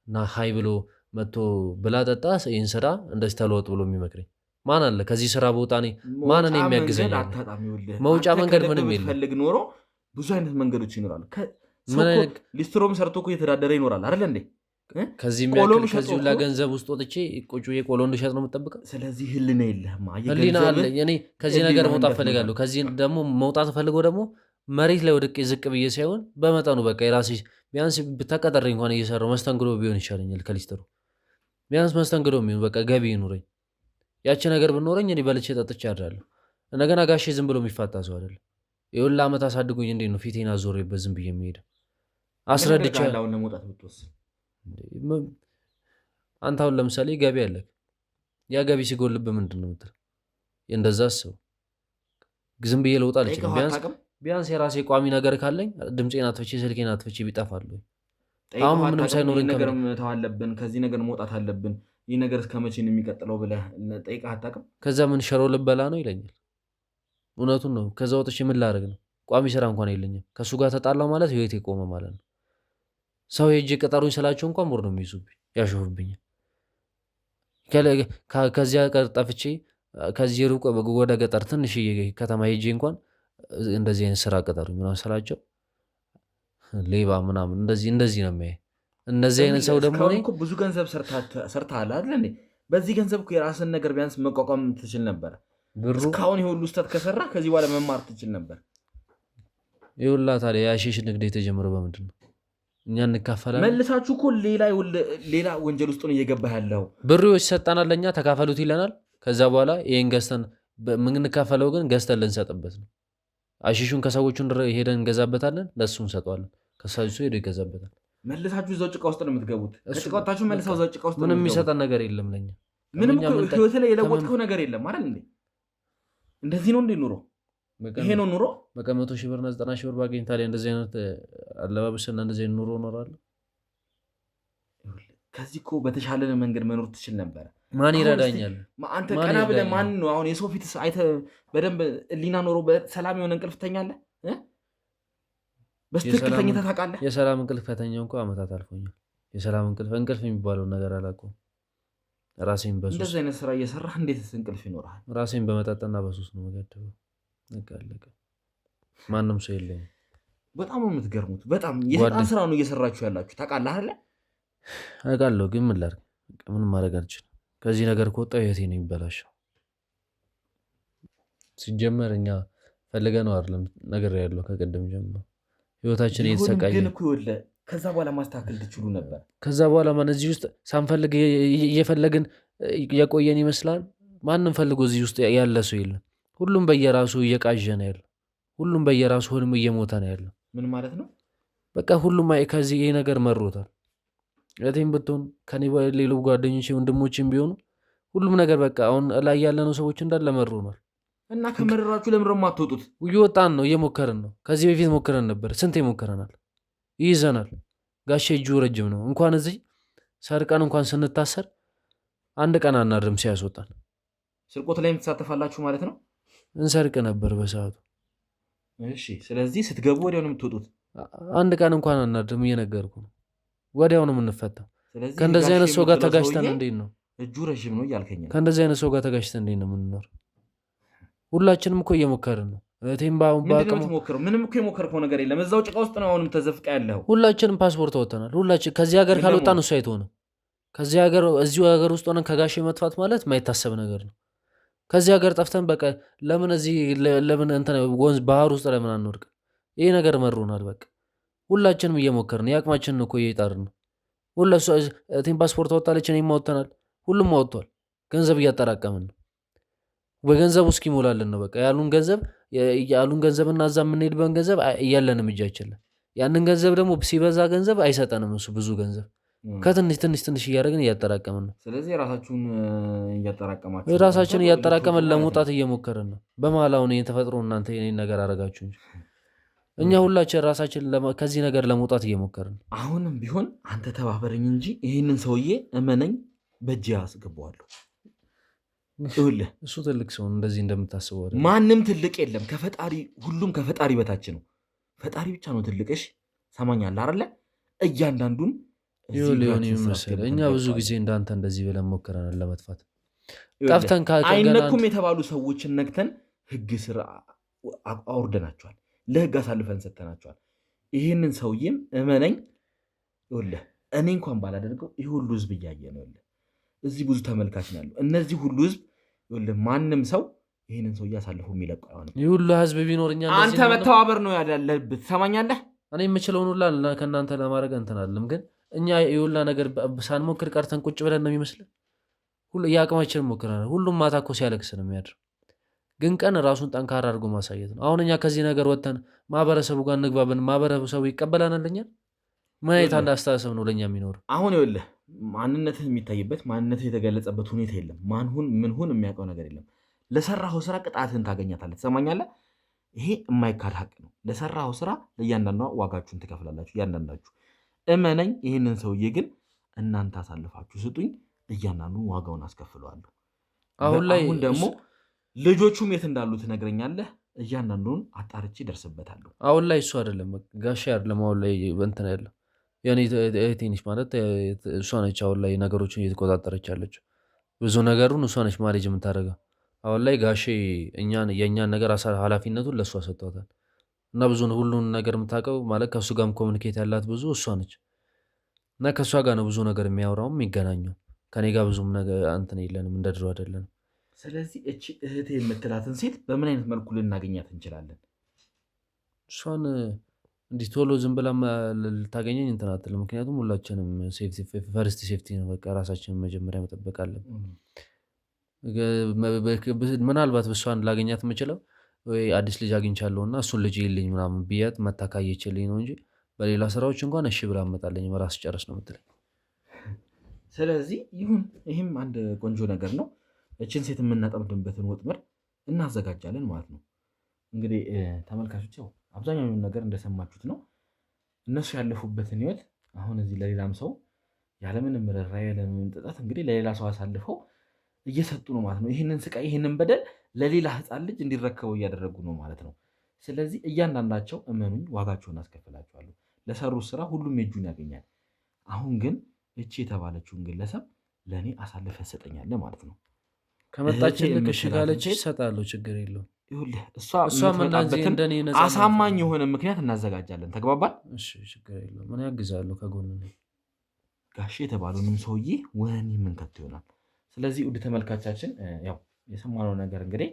እና ሀይ ብሎ መጥቶ ብላ ጠጣ ይህን ስራ እንደዚህ ተለወጥ ብሎ የሚመክረኝ ማን አለ? ከዚህ ስራ ቦታ እኔ ማን ነው የሚያግዘኝ? መውጫ መንገድ ምንም የለም። ፈልግ ኖሮ ብዙ አይነት መንገዶች ይኖራሉ። ሊስትሮም ሰርቶ እኮ እየተዳደረ ይኖራል አይደል እንዴ? ከዚህ ሁላ ገንዘብ ውስጥ ወጥቼ ቁጭ የቆሎ እንድሸጥ ነው የምጠብቀው? ስለዚህ ህልና የለህም። ህሊና አለኝ እኔ ከዚህ ነገር መውጣት ፈልጋለሁ። ከዚህ ደግሞ መውጣት ፈልገው ደግሞ መሬት ላይ ወድቄ ዝቅ ብዬ ሳይሆን በመጠኑ በቃ የራሴ ቢያንስ ተቀጠሬ እንኳን እየሰራው መስተንግዶ ቢሆን ይሻለኛል ከሊስትሮ ቢያንስ መስተንግዶ የሚሆን በቃ ገቢ ይኑረኝ። ያቺ ነገር ብኖረኝ እኔ በልቼ ጠጥቼ አድራለሁ። እንደገና ጋሼ ዝም ብሎ የሚፋታ ሰው አይደለም። የሁላ ዓመት አሳድጎኝ እንዴት ነው ፊቴን አዞሬበት ዝም ብዬ የሚሄደው? አስረድቼ አንተ አሁን ለምሳሌ ገቢ አለ። ያ ገቢ ሲጎልብህ ምንድን ነው የምትለው? እንደዛ አስበው። ዝም ብዬ ልውጣ አልችልም። ቢያንስ የራሴ ቋሚ ነገር ካለኝ ድምፄን አጥፍቼ ስልኬን አጥፍቼ ቢጠፋሉ። አሁን ምንም ሳይኖረኝ ነገር ተዋለብን፣ ከዚህ ነገር መውጣት አለብን፣ ይህ ነገር እስከ መቼ ነው የሚቀጥለው ብለህ ጠይቀህ አታውቅም? ከዛ ምን ሸሮ ልበላ ነው ይለኛል። እውነቱን ነው። ከዛ ወጥቼ ምን ላደርግ ነው? ቋሚ ስራ እንኳን የለኝም። ከእሱ ጋር ተጣላው ማለት ህይወቴ ቆመ ማለት ነው። ሰው ሄጄ ቀጠሩኝ ስላቸው እንኳን ሞር ነው የሚይዙብኝ፣ ያሾፉብኛል። ከዚያ ቀር ጠፍቼ ከዚህ ሩቅ ወደ ገጠር ትንሽዬ ከተማ ሄጄ እንኳን እንደዚህ አይነት ስራ ቀጠሩኝ ምናምን ስላቸው ሌባ ምናምን እንደዚህ ነው የሚያይ። እነዚህ አይነት ሰው ደግሞ ብዙ ገንዘብ ሰርተሃል አይደል እንዴ? በዚህ ገንዘብ እኮ የራስን ነገር ቢያንስ መቋቋም ትችል ነበር። እስካሁን የሁሉ ስህተት ከሰራ ከዚህ በኋላ መማር ትችል ነበር። ይኸውልህ ታዲያ የአሺሽ ንግድ የተጀመረው በምንድን ነው? እኛ እንካፈላለን። መልሳችሁ እኮ ሌላ ወንጀል ውስጥ ነው እየገባህ ያለው። ብሬዎች ሰጠናል፣ ለእኛ ተካፈሉት ይለናል። ከዛ በኋላ ይህን ገዝተን የምንካፈለው ግን ገዝተን ልንሰጥበት ነው። አሺሹን ከሰዎቹ ሄደን እንገዛበታለን፣ ለእሱ እንሰጠዋለን። ከሰሱ ሄዶ ይገዛበታል። መልሳችሁ እዛው ጭቃ ውስጥ ነው የምትገቡት። ከጭቃ ወጣችሁ መልሳው እዛው ጭቃ ውስጥ ምንም የሚሰጠን ነገር የለም ለኛ። ምንም ህይወት ላይ የለወጥከው ነገር የለም አይደል እንዴ? እንደዚህ ነው እንዴ ኑሮ? ይሄ ነው ኑሮ? በቃ 100 ሺህ ብር እና 90 ሺህ ብር ባገኝ ታዲያ እንደዚህ አይነት አለባበስና እንደዚህ አይነት ኑሮ እኖራለሁ? ከዚህ እኮ በተሻለ መንገድ መኖር ትችል ነበር። ማን ይረዳኛል? አንተ ቀና ብለህ ማን ነው አሁን የሰው ፊት አይተህ በደንብ ህሊና ኖሮ በሰላም የሆነ እንቅልፍ ትተኛለህ? በስትክክል ተኝተህ ታውቃለህ? የሰላም እንቅልፍ ከተኛው እንኳ ዓመታት አልፎኛል። የሰላም እንቅልፍ የሚባለውን ነገር አላውቀውም። ራሴን በሱስ እንደዚህ አይነት ስራ እየሰራህ እንዴት እንቅልፍ ይኖርሃል? ራሴን በመጠጥና በሱስ ነው የምገድበው። አለቀ። ማንም ሰው የለኝም። በጣም ነው የምትገርሙት። በጣም የሰይጣን ስራ ነው እየሰራችሁ ያላችሁ ታውቃለህ አይደለ? አውቃለሁ፣ ግን ምን ላድርግ? ምንም ማድረግ አልችልም። ከዚህ ነገር ከወጣሁ ህይወቴ ነው የሚበላሸው። ሲጀመር እኛ ፈልገህ ነው አይደለም ነገር ያለው ከቀደም ጀምሮ ህይወታችን እየተሰቃየ ግን እኮ ይኸውልህ ከዛ በኋላ ማስተካከል ትችሉ ነበር። ከዛ በኋላ ማን እዚህ ውስጥ ሳንፈልግ እየፈለግን የቆየን ይመስላል። ማንም ፈልጎ እዚህ ውስጥ ያለ ሰው የለም። ሁሉም በየራሱ እየቃዠ ነው ያለው። ሁሉም በየራሱ ህልም እየሞተ ነው ያለው። ምን ማለት ነው? በቃ ሁሉም ከዚህ ይሄ ነገር መሮታል። እህቴም ብትሆን ከኔ ሌሎች ጓደኞቼ ወንድሞቼም ቢሆኑ ሁሉም ነገር በቃ አሁን ላይ ያለነው ሰዎች እንዳለ መሮናል። እና ከመረራችሁ ለምን የማትወጡት? እየወጣን ነው፣ እየሞከርን ነው። ከዚህ በፊት ሞክረን ነበር። ስንቴ ሞክረናል፣ ይይዘናል። ጋሼ እጁ ረጅም ነው። እንኳን እዚህ ሰርቀን እንኳን ስንታሰር አንድ ቀን አናድርም ሲያስወጣን። ስርቆት ላይ የምትሳተፋላችሁ ማለት ነው? እንሰርቅ ነበር በሰዓቱ። እሺ፣ ስለዚህ ስትገቡ ወዲያው ነው የምትወጡት? አንድ ቀን እንኳን አናድርም፣ እየነገርኩ ነው። ወዲያው ነው የምንፈታው። ከእንደዚህ አይነት ሰው ጋር ተጋጭተን እንዴት ነው እጁ ረዥም ነው እያልከኝ? ከእንደዚህ አይነት ሰው ጋር ተጋጭተን እንዴት ነው የምንኖር? ሁላችንም እኮ እየሞከርን ነው። እህቴም ምንም እኮ የሞከርከው ነገር የለም። እዛው ጭቃ ውስጥ ነው አሁንም ተዘፍቃ ያለው። ሁላችንም ፓስፖርት ወጥተናል። ሁላችን ከዚህ ሀገር ካልወጣን እሱ አይተሆንም። ከዚህ ሀገር እዚሁ ሀገር ውስጥ ሆነን ከጋሼ መጥፋት ማለት ማይታሰብ ነገር ነው። ከዚህ ሀገር ጠፍተን በቃ ለምን እዚህ ለምን እንትን ወንዝ ባህር ውስጥ ለምን አንወድቅ? ይሄ ነገር መሮናል። በቃ ሁላችንም እየሞከርን የአቅማችንን እኮ እየጣርን ነው። እህቴም ፓስፖርት ወጣለች፣ እኔም ወጥተናል። ሁሉም ወጥቷል። ገንዘብ እያጠራቀምን ነው። በገንዘቡ እስኪሞላልን ነው በቃ ያሉን ገንዘብ ያሉን ገንዘብና እዛ የምንሄድበን ገንዘብ እያለንም እጃችን ያንን ገንዘብ ደግሞ ሲበዛ ገንዘብ አይሰጠንም። እሱ ብዙ ገንዘብ ከትንሽ ትንሽ እያደረግን እያጠራቀምን ነው። ስለዚህ ራሳችን እያጠራቀመን ለመውጣት እየሞከርን ነው። በመሀል አሁን ተፈጥሮ እናንተ የኔን ነገር አረጋችሁ እንጂ እኛ ሁላችን ራሳችን ከዚህ ነገር ለመውጣት እየሞከርን ነው። አሁንም ቢሆን አንተ ተባበረኝ እንጂ ይህንን ሰውዬ እመነኝ በእጅ አስገባዋለሁ። እሱ ትልቅ ሰው እንደዚህ እንደምታስበው አይደለም። ማንም ትልቅ የለም ከፈጣሪ፣ ሁሉም ከፈጣሪ በታች ነው። ፈጣሪ ብቻ ነው ትልቅሽ። ሰማኛለህ አይደለ? እያንዳንዱን ሊሆን ይመስል እኛ ብዙ ጊዜ እንዳንተ እንደዚህ ብለን ሞክረናል ለመጥፋት። ጠፍተን አይነኩም የተባሉ ሰዎችን ነግተን ህግ ስር አውርደናቸዋል፣ ለህግ አሳልፈን ሰጥተናቸዋል። ይህንን ሰውዬም እመነኝ ይኸውልህ እኔ እንኳን ባላደርገው ይህ ሁሉ ህዝብ እያየ ነው። እዚህ ብዙ ተመልካች ነው ያለው። እነዚህ ሁሉ ህዝብ ይኸውልህ ማንም ሰው ይህንን ሰውዬ አሳልፎ የሚለቀው ነው። ይህ ሁሉ ህዝብ ቢኖርኛ አንተ መተባበር ነው ያለብህ። ትሰማኛለህ? እኔ የምችለውን ሁላ ከእናንተ ለማድረግ እንትን አለም፣ ግን እኛ የሁላ ነገር ሳንሞክር ቀርተን ቁጭ ብለን ነው የሚመስለን። የአቅማችንን ሞክረናል። ሁሉም ማታ እኮ ሲያለቅስ ነው የሚያድር። ግን ቀን ራሱን ጠንካራ አድርጎ ማሳየት ነው። አሁን እኛ ከዚህ ነገር ወጥተን ማህበረሰቡ ጋር እንግባብን፣ ማህበረሰቡ ይቀበላናል። ለኛ ምን አይነት አንድ አስተሳሰብ ነው ለእኛ የሚኖር? አሁን ይኸውልህ ማንነትህ የሚታይበት ማንነትህ የተገለጸበት ሁኔታ የለም። ማንሁን ምንሁን የሚያውቀው ነገር የለም። ለሰራኸው ስራ ቅጣትህን ታገኛታለህ። ትሰማኛለህ? ይሄ የማይካድ ሀቅ ነው። ለሰራኸው ስራ ለእያንዳንዷ ዋጋችሁን ትከፍላላችሁ፣ እያንዳንዳችሁ። እመነኝ። ይህንን ሰውዬ ግን እናንተ አሳልፋችሁ ስጡኝ፣ እያንዳንዱ ዋጋውን አስከፍለዋለሁ። አሁን ደግሞ ልጆቹም የት እንዳሉ ትነግረኛለህ። እያንዳንዱን አጣርቼ ደርስበታለሁ። አሁን ላይ እሱ አይደለም ጋሻ አይደለም። አሁን ላይ እንትን ያለው የኔ ትንሽ ማለት እሷ ነች። አሁን ላይ ነገሮችን እየተቆጣጠረች ያለችው ብዙ ነገሩን እሷ ነች ማኔጅ የምታደርገው። አሁን ላይ ጋሼ የእኛን ነገር ኃላፊነቱን ለእሷ ሰጥቷታል እና ብዙ ሁሉን ነገር የምታውቀው ማለት ከእሱ ጋርም ኮሚኒኬት ያላት ብዙ እሷ ነች እና ከእሷ ጋር ነው ብዙ ነገር የሚያወራውም የሚገናኘው። ከኔ ጋር ብዙም ነገር እንትን የለንም፣ እንደ ድሮ አይደለንም። ስለዚህ እቺ እህቴ የምትላትን ሴት በምን አይነት መልኩ ልናገኛት እንችላለን? እሷን እንዲህ ቶሎ ዝም ብላ ልታገኘኝ እንትን አትልም። ምክንያቱም ሁላችንም ፈርስት ሴፍቲ ነው። በቃ ራሳችንን መጀመሪያ መጠበቅ አለብን። ምናልባት እሷን ላገኛት የምችለው ወይ አዲስ ልጅ አግኝቻለሁ እና እሱን ልጅ ይልኝ ምናምን ብያት መታካየችልኝ ነው እንጂ በሌላ ስራዎች እንኳን እሺ ብላ አመጣለኝ ራስ ጨረስ ነው የምትለኝ። ስለዚህ ይሁን፣ ይህም አንድ ቆንጆ ነገር ነው። እችን ሴት የምናጠምድበትን ወጥመድ እናዘጋጃለን ማለት ነው። እንግዲህ ተመልካቾች ያው አብዛኛውን ነገር እንደሰማችሁት ነው። እነሱ ያለፉበትን ህይወት አሁን እዚህ ለሌላም ሰው ያለምንም ርኅራኄ ያለምንም ጥጣት እንግዲህ ለሌላ ሰው አሳልፈው እየሰጡ ነው ማለት ነው። ይህንን ስቃይ ይህንን በደል ለሌላ ህፃን ልጅ እንዲረከበው እያደረጉ ነው ማለት ነው። ስለዚህ እያንዳንዳቸው እመኑኝ ዋጋቸውን አስከፍላቸዋለሁ። ለሰሩት ስራ ሁሉም የእጁን ያገኛል። አሁን ግን እቺ የተባለችውን ግለሰብ ለእኔ አሳልፈ ሰጠኛለህ ማለት ነው። ከመጣችን ልክ እሺ ካለች እሰጣለሁ፣ ችግር የለውም። እሷ የምትመጣበትን አሳማኝ የሆነ ምክንያት እናዘጋጃለን። ተግባባል? ችግር የለውም። ምን ያግዛለሁ፣ ከጎን ጋሼ የተባለውንም ሰውዬ ወህኒ የምንከት ይሆናል። ስለዚህ ውድ ተመልካቻችን ያው የሰማነው ነገር እንግዲህ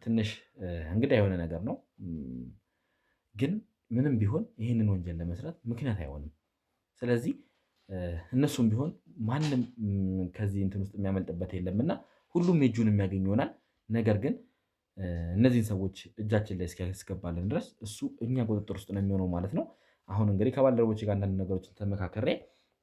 ትንሽ እንግዳ የሆነ ነገር ነው። ግን ምንም ቢሆን ይህንን ወንጀል ለመስራት ምክንያት አይሆንም። ስለዚህ እነሱም ቢሆን ማንም ከዚህ እንትን ውስጥ የሚያመልጥበት የለምና ሁሉም የእጁን የሚያገኝ ይሆናል። ነገር ግን እነዚህን ሰዎች እጃችን ላይ እስኪያስገባልን ድረስ እሱ እኛ ቁጥጥር ውስጥ ነው የሚሆነው ማለት ነው። አሁን እንግዲህ ከባልደረቦች ጋር አንዳንድ ነገሮችን ተመካከሬ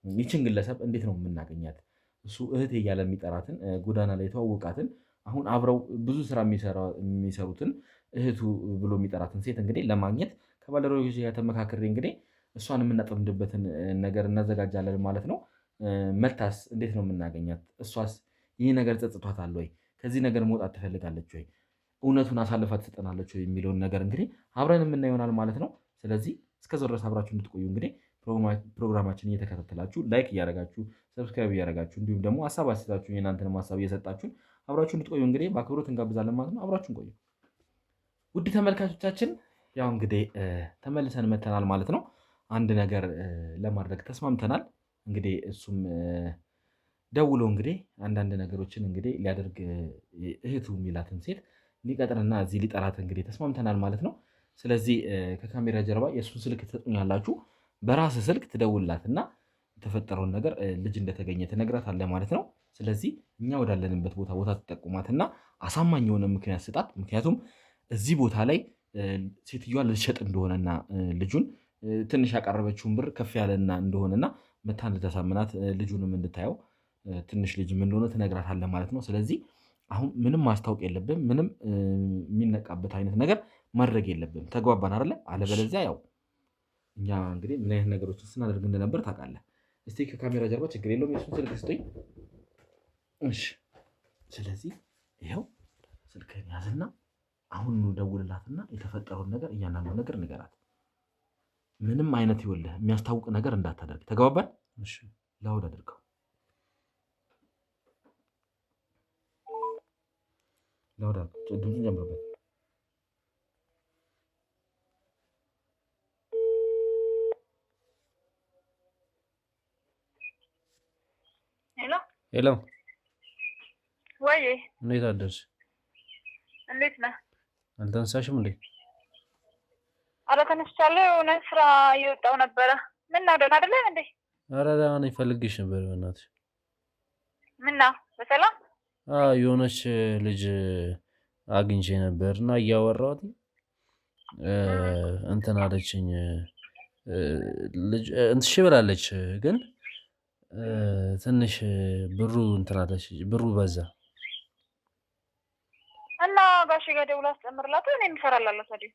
ይችን ግለሰብ እንዴት ነው የምናገኛት? እሱ እህቴ እያለ የሚጠራትን ጎዳና ላይ የተዋወቃትን አሁን አብረው ብዙ ስራ የሚሰሩትን እህቱ ብሎ የሚጠራትን ሴት እንግዲህ ለማግኘት ከባልደረቦች ጋር ተመካከሬ እንግዲህ እሷን የምናጠምድበትን ነገር እናዘጋጃለን ማለት ነው። መታስ እንዴት ነው የምናገኛት? እሷስ ይህ ነገር ጸጽቷታል ወይ? ከዚህ ነገር መውጣት ትፈልጋለች ወይ? እውነቱን አሳልፋ ትሰጠናለች ወይ? የሚለውን ነገር እንግዲህ አብረን የምናየሆናል ማለት ነው። ስለዚህ እስከዛው ድረስ አብራችሁ እንድትቆዩ እንግዲህ ፕሮግራማችን እየተከታተላችሁ ላይክ እያደረጋችሁ ሰብስክራይብ እያደረጋችሁ እንዲሁም ደግሞ ሀሳብ አስተያየታችሁን የእናንተንም ሀሳብ እየሰጣችሁን አብራችሁ እንድትቆዩ እንግዲህ በአክብሮት እንጋብዛለን ማለት ነው። አብራችሁን ቆዩ ውድ ተመልካቾቻችን። ያው እንግዲህ ተመልሰን መተናል ማለት ነው። አንድ ነገር ለማድረግ ተስማምተናል። እንግዲህ እሱም ደውሎ እንግዲህ አንዳንድ ነገሮችን እንግዲህ ሊያደርግ እህቱ የሚላትን ሴት ሊቀጥርና እዚህ ሊጠራት እንግዲህ ተስማምተናል ማለት ነው። ስለዚህ ከካሜራ ጀርባ የእሱን ስልክ ትሰጡኛላችሁ። በራስ ስልክ ትደውልላትና የተፈጠረውን ነገር ልጅ እንደተገኘ ትነግራታለህ ማለት ነው። ስለዚህ እኛ ወዳለንበት ቦታ ትጠቁማትና አሳማኝ የሆነ ምክንያት ስጣት። ምክንያቱም እዚህ ቦታ ላይ ሴትዮዋ ልትሸጥ እንደሆነና ልጁን ትንሽ ያቀረበችውን ብር ከፍ ያለና እንደሆነና መታ እንድታሳምናት ልጁንም እንድታየው ትንሽ ልጅ ምን እንደሆነ ትነግራታለህ ማለት ነው። ስለዚህ አሁን ምንም ማስታወቅ የለብም፣ ምንም የሚነቃበት አይነት ነገር ማድረግ የለብም። ተግባባን አይደለ? አለበለዚያ ያው እኛ እንግዲህ ምን አይነት ነገሮችን ስናደርግ እንደነበር ታውቃለህ። እስቲ ከካሜራ ጀርባ ችግር የለውም የሱን ስልክ ስጠኝ። እሺ፣ ስለዚህ ይኸው ስልክህን ያዝና አሁን ደውልላትና የተፈጠረውን ነገር እያንዳንዱ ነገር ንገራት። ምንም አይነት ይኸውልህ የሚያስታውቅ ነገር እንዳታደርግ። ተግባባን? እሺ፣ ላውድ አድርገው። ላውድ አድርገው፣ ድምፁን ጨምርበት። ሄሎ፣ ወይ እንዴት አደርሽ? እንዴት ነህ? አልተነሳሽም እንዴ? ኧረ ተነስቻለሁ። የሆነ ስራ እየወጣሁ ነበረ። ምን ነው ደህና አይደለም እንዴ? ኧረ ደህና ነኝ። ፈልጌሽ ነበር በእናትሽ። ምን ነው በሰላም? የሆነች ልጅ አግኝቼ ነበር እና እያወራሁት እንትን አለችኝ። ልጅ እንትሽ ብላለች ግን ትንሽ ብሩ እንትን አለች፣ ብሩ በዛ እና ጋሼ ጋር ደውላ አስጨምርላት። እኔ የምሰራላለሁ ታዲያ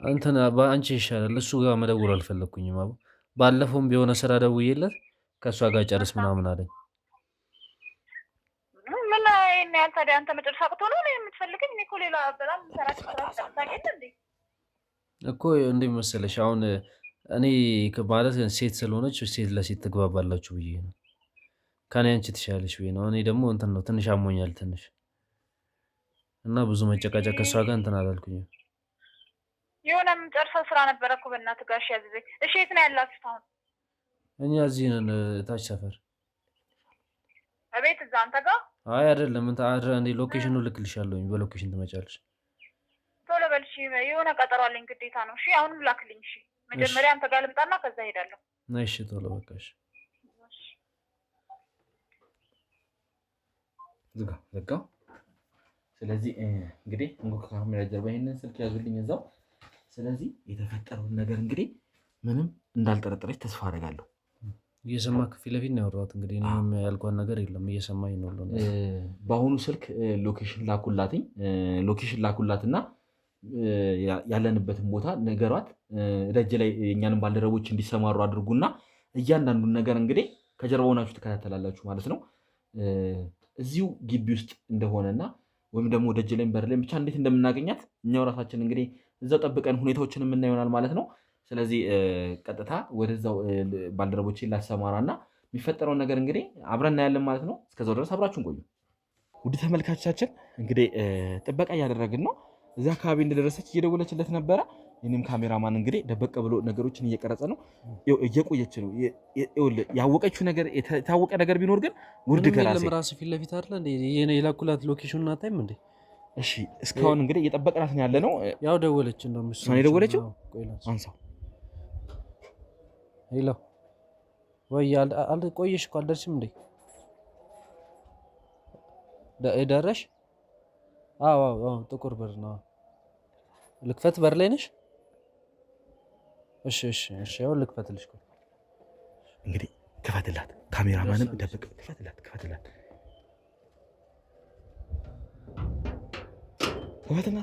እንትን በአንቺ ይሻላል። እሱ ጋር መደውል አልፈለኩኝም። ባለፈውም ቢሆነ ስራ ደውዬለት ከእሷ ጋር ጨርስ ምናምን አለኝ። ምን ይሄን ያህል ታዲያ አንተ መጨረሻ አቅቶ ነው የምትፈልገኝ? እኔ እኮ ሌላ በጣም ሰራች ስራ ታውቂያለሽ እንዴ? እኮ እንዴ መሰለሽ አሁን እኔ ማለት ሴት ስለሆነች ሴት ለሴት ትግባባላችሁ ብዬ ነው። ከኔ አንቺ ትሻለሽ ብዬ ነው። እኔ ደግሞ እንትን ነው ትንሽ አሞኛል ትንሽ እና ብዙ መጨቃጨቅ ከእሷ ጋር እንትን አላልኩኝም። የሆነ የምጨርሰው ስራ ነበረ እኮ በእናትህ ጋሼ ያዘዘኝ። እሺ የት ነው ያላችሁት አሁን? እኛ እዚህ ነን ታች ሰፈር። እቤት እዛ አንተ ጋር? አይ አይደለም እንዴ ሎኬሽኑ ልክልሻለሁኝ፣ በሎኬሽን ትመጫለሽ። ቶሎ በል እሺ፣ የሆነ ቀጠሮ አለኝ ግዴታ ነው። እሺ አሁንም ላክልኝ። እሺ መጀመሪያ አንተ ጋር ልምጣና ከዛ ሄዳለሁ። እሺ ቶሎ በቃ እሺ። ዘጋው። ስለዚህ እንግዲህ ካሜራ ጀርባ ይሄንን ስልክ ያዙልኝ እዛው። ስለዚህ የተፈጠረውን ነገር እንግዲህ ምንም እንዳልጠረጠረች ተስፋ አደርጋለሁ። እየሰማ ከፊት ለፊት ነው ያወራሁት። እንግዲህ እኔም ያልኳት ነገር የለም እየሰማኝ ነው። በአሁኑ ስልክ ሎኬሽን ላኩላትና ያለንበትን ቦታ ነገሯት። ደጅ ላይ የእኛንም ባልደረቦች እንዲሰማሩ አድርጉና እያንዳንዱን ነገር እንግዲህ ከጀርባ ሆናችሁ ትከታተላላችሁ ማለት ነው። እዚሁ ግቢ ውስጥ እንደሆነና ወይም ደግሞ ደጅ ላይ በር ላይ ብቻ እንዴት እንደምናገኛት እኛው ራሳችን እንግዲህ እዛው ጠብቀን ሁኔታዎችን የምናየው ይሆናል ማለት ነው። ስለዚህ ቀጥታ ወደዛው ባልደረቦቼ ላሰማራና የሚፈጠረውን ነገር እንግዲህ አብረን እናያለን ማለት ነው። እስከዛው ድረስ አብራችሁን ቆዩ። ውድ ተመልካቾቻችን እንግዲህ ጥበቃ እያደረግን ነው። እዚያ አካባቢ እንደደረሰች እየደወለችለት ነበረ። የኔም ካሜራማን እንግዲህ ደበቀ ብሎ ነገሮችን እየቀረጸ ነው። እየቆየች ነው። ያወቀችው ነገር የታወቀ ነገር ቢኖር ግን ውርድ ከራሴ ራስ ፊት ለፊት አይደለ እንዴ የላኩላት ሎኬሽኑን አታይም እንዴ? እሺ እስካሁን እንግዲህ እየጠበቅናት ነው ያለ ነው። ያው ደወለች እንደው እሷን የደወለችው አንሳው። ሄሎ ወይ አልቆየሽ እኮ አልደርስም እንዴ? ደረሽ? አዎ ጥቁር በር ነው። ልክፈት? በር ላይ ነሽ? እሺ ያው ልክፈትልሽ። እንግዲህ ክፈትላት፣ ካሜራማንም ደብቅ፣ ክፈትላት። ክፈትላት። ምንድን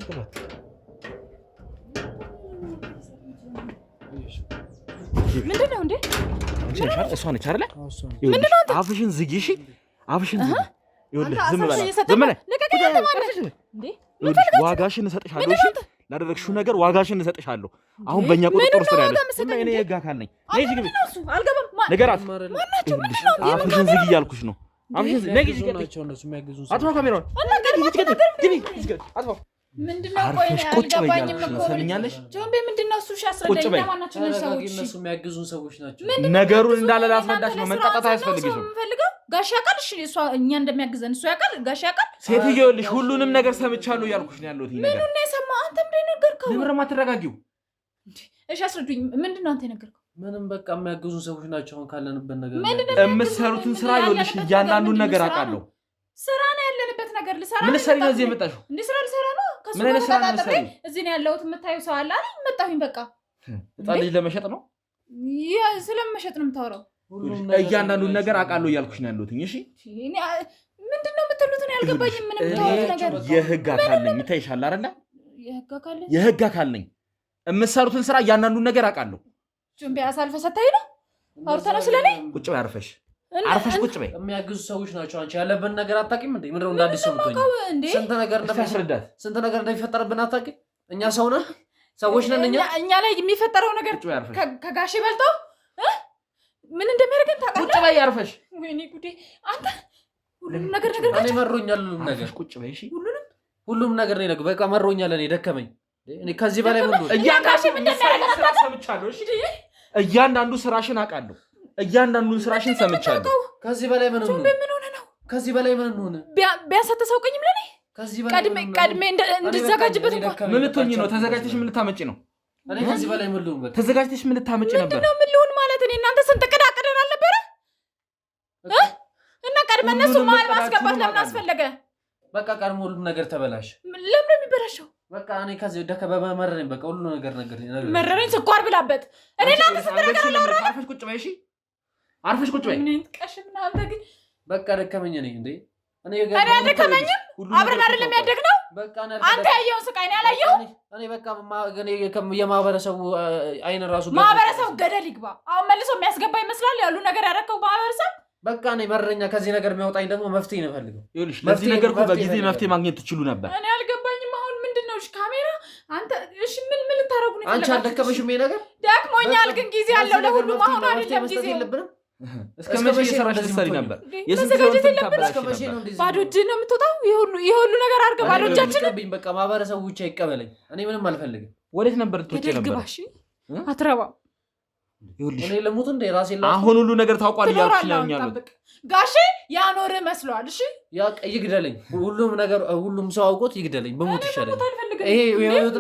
ነው እንዴ? እሷ ነች አይደለ? አፍሽን ዝጊ። እሺ አፍሽን ዝጊ። ዝም በላ። ዋጋሽን እሰጥሻለሁ። እሺ ላደረግሽው ነገር ዋጋሽን እሰጥሻለሁ። አሁን በእኛ ቁጥጥር ውስጥ ያለሽ እኔ የህግ አካል ነኝ። ነገራት። አፍሽን ዝጊ እያልኩሽ ነው። አፍሽን ዝጊ። አጥፋው ካሜራውን። አጥፋው። ምንድነው? ቆይ አልገባኝም እኮ ሰምኛለሽ? ጆምቤ ምንድነው? እሱ ያስረዳኝ። ለማናችን ሰዎች እነሱ የሚያግዙን ሰዎች ናቸው። ነገሩን እንዳለ ላስረዳሽ ነው። መንጣጣት አያስፈልግሽም። ጋሽ ያውቃል። እሺ እሷ እኛ እንደሚያግዘን እሱ ያውቃል። ጋሽ ያውቃል። ሴትዮልሽ ሁሉንም ነገር ሰምቻለሁ እያልኩሽ ነው ያለሁት። ምኑን ነው የሰማህ? አንተ ምንድን ነው የነገርከው? ለምን የማትረጋጊው? እሺ አስረዱኝ። ምንድን ነው አንተ የነገርከው? ምንም በቃ የሚያግዙን ሰዎች ናቸው። አሁን ካለንበት ነገር የምትሰሩትን ስራ ይኸውልሽ፣ እያንዳንዱን ነገር አውቃለሁ። ስራ ነው ያለንበት ያለበት ነገር ልሰራ ምን ሰሪ ነው እዚህ የመጣሽው? እንዴ ስራ ልሰራ ነው። ከሱ ጋር ተጣጣሪ እዚህ ነው ያለሁት። የምታየው ሰው አለ አይደል? መጣሁኝ በቃ። ህፃን ልጅ ለመሸጥ ነው? ስለመሸጥ ነው የምታወራው? እያንዳንዱን ነገር አውቃለሁ እያልኩሽ ነው ያለሁት። እሺ ምንድነው የምትሉት? ነው ያልገባኝም። ምንም ተወው ነገር። የህግ አካል ነኝ ይታይሻል አይደል? የህግ አካል ነኝ። የምትሰሩትን ስራ እያንዳንዱን ነገር አውቃለሁ። ጁምቢ አሳልፈህ ሰታይ ነው አውርተናል ስለኔ። ቁጭ በይ አርፈሽ ቁጭ በይ። የሚያግዙ ሰዎች ናቸው። አንቺ ያለብን ነገር አታውቂም እንዴ? ምንድነው እንደ አዲስ ሰምቶኝ? ስንት ነገር እንደሚፈጠርብን አታውቂም? እኛ ሰው ነን፣ ሰዎች ነን። እኛ ላይ የሚፈጠረው ነገር ከጋሼ በልጠው ምን እንደሚያደርገን ታውቃለህ? ቁጭ በይ አርፈሽ። ወይኔ ጉዴ! አንተ ሁሉም ነገር እኔ መሮኛል። ሁሉም ነገር ቁጭ በይ እሺ። ሁሉም ነገር ነው በቃ መሮኛል። እኔ ደከመኝ። እኔ ከዚህ በላይ ምን ነው እያንዳንዱ ስራሽን አውቃለሁ። እያንዳንዱን ስራሽን ሰምቻለሁ። ከዚህ በላይ ምን ነው? ከዚህ በላይ ምን ሆነ? ቢያንስ አታሳውቀኝም ለኔ? ቀድሜ እንድዘጋጅበት እንኳን ምን ልትሆኚ ነው? ተዘጋጅተሽ ምን ልታመጪ ነው? እኔ ከዚህ በላይ ምን ልሁን? ተዘጋጅተሽ ምን ልታመጪ ነበር? ምንድነው ምን ልሁን ማለት? እኔ እናንተ ስንት ዕቅድ አቅደን አልነበረ? እና ቀድመ እነሱ መሀል ማስገባት ለምን አስፈለገ? በቃ ቀድሞ ሁሉም ነገር ተበላሽ። ለምን ነው የሚበላሸው? በቃ እኔ ከዚህ በመረረኝ። በቃ ሁሉ ነገር መረረኝ። ስኳር ብላበት። እኔ እናንተ ስንት ነገር አላወራንም። አርፈሽ ቁጭ በይ እሺ። አርፈሽ ቁጭ በይ። ምን ትቀሽም ነው አንተ ግን? በቃ ደከመኝ። እኔ አልደከመኝም። አብረን አይደለም ያደግነው? አንተ ያየውን ስቃይ ነው ያላየሁም። እኔ በቃ የማህበረሰቡ አይን ራሱ ማህበረሰቡ ገደል ይግባ። አሁን መልሶ የሚያስገባ ይመስላል ያሉ ነገር ያደረከው ማህበረሰብ። በቃ እኔ መረኛ። ከዚህ ነገር የሚያወጣኝ ደግሞ መፍትሄ ነው ፈልገው። ይኸውልሽ ለዚህ ነገር እኮ በጊዜ መፍትሄ ማግኘት ትችሉ ነበር። እኔ አልገባኝም። አሁን ምንድነው? እሺ ካሜራ አንተ እሺ ምን ልታረጉ ነው? አንቺ አልደከመሽም? ይሄ ነገር ደክሞኛል፣ ግን ጊዜ ያለው ለሁሉም። አሁን አይደለም ጊዜ የለብንም። እስከ መቼ እየሰራሽ ትሰሪ ነበር? መዘጋጀት የለብንም። ባዶ እጅህን ነው የምትወጣው። ይሄ ሁሉ ነገር አድርገህ ባዶ እጃችንን። በቃ ማህበረሰቡ ብቻ ይቀበለኝ። እኔ ምንም አልፈልግም። ወዴት ነበር ትወጪ ነበር? ግባሽ አትረባም። እኔ ልሙት እንደ ራሴ አሁን ሁሉ ነገር ታውቋል እያልኩሽ ነው ያሉት። ጋሼ ያኖር መስሏል። እሺ ያ ይግደለኝ። ሁሉም ነገር ሁሉም ሰው አውቆት ይግደለኝ። በሞት ይሻለኝ።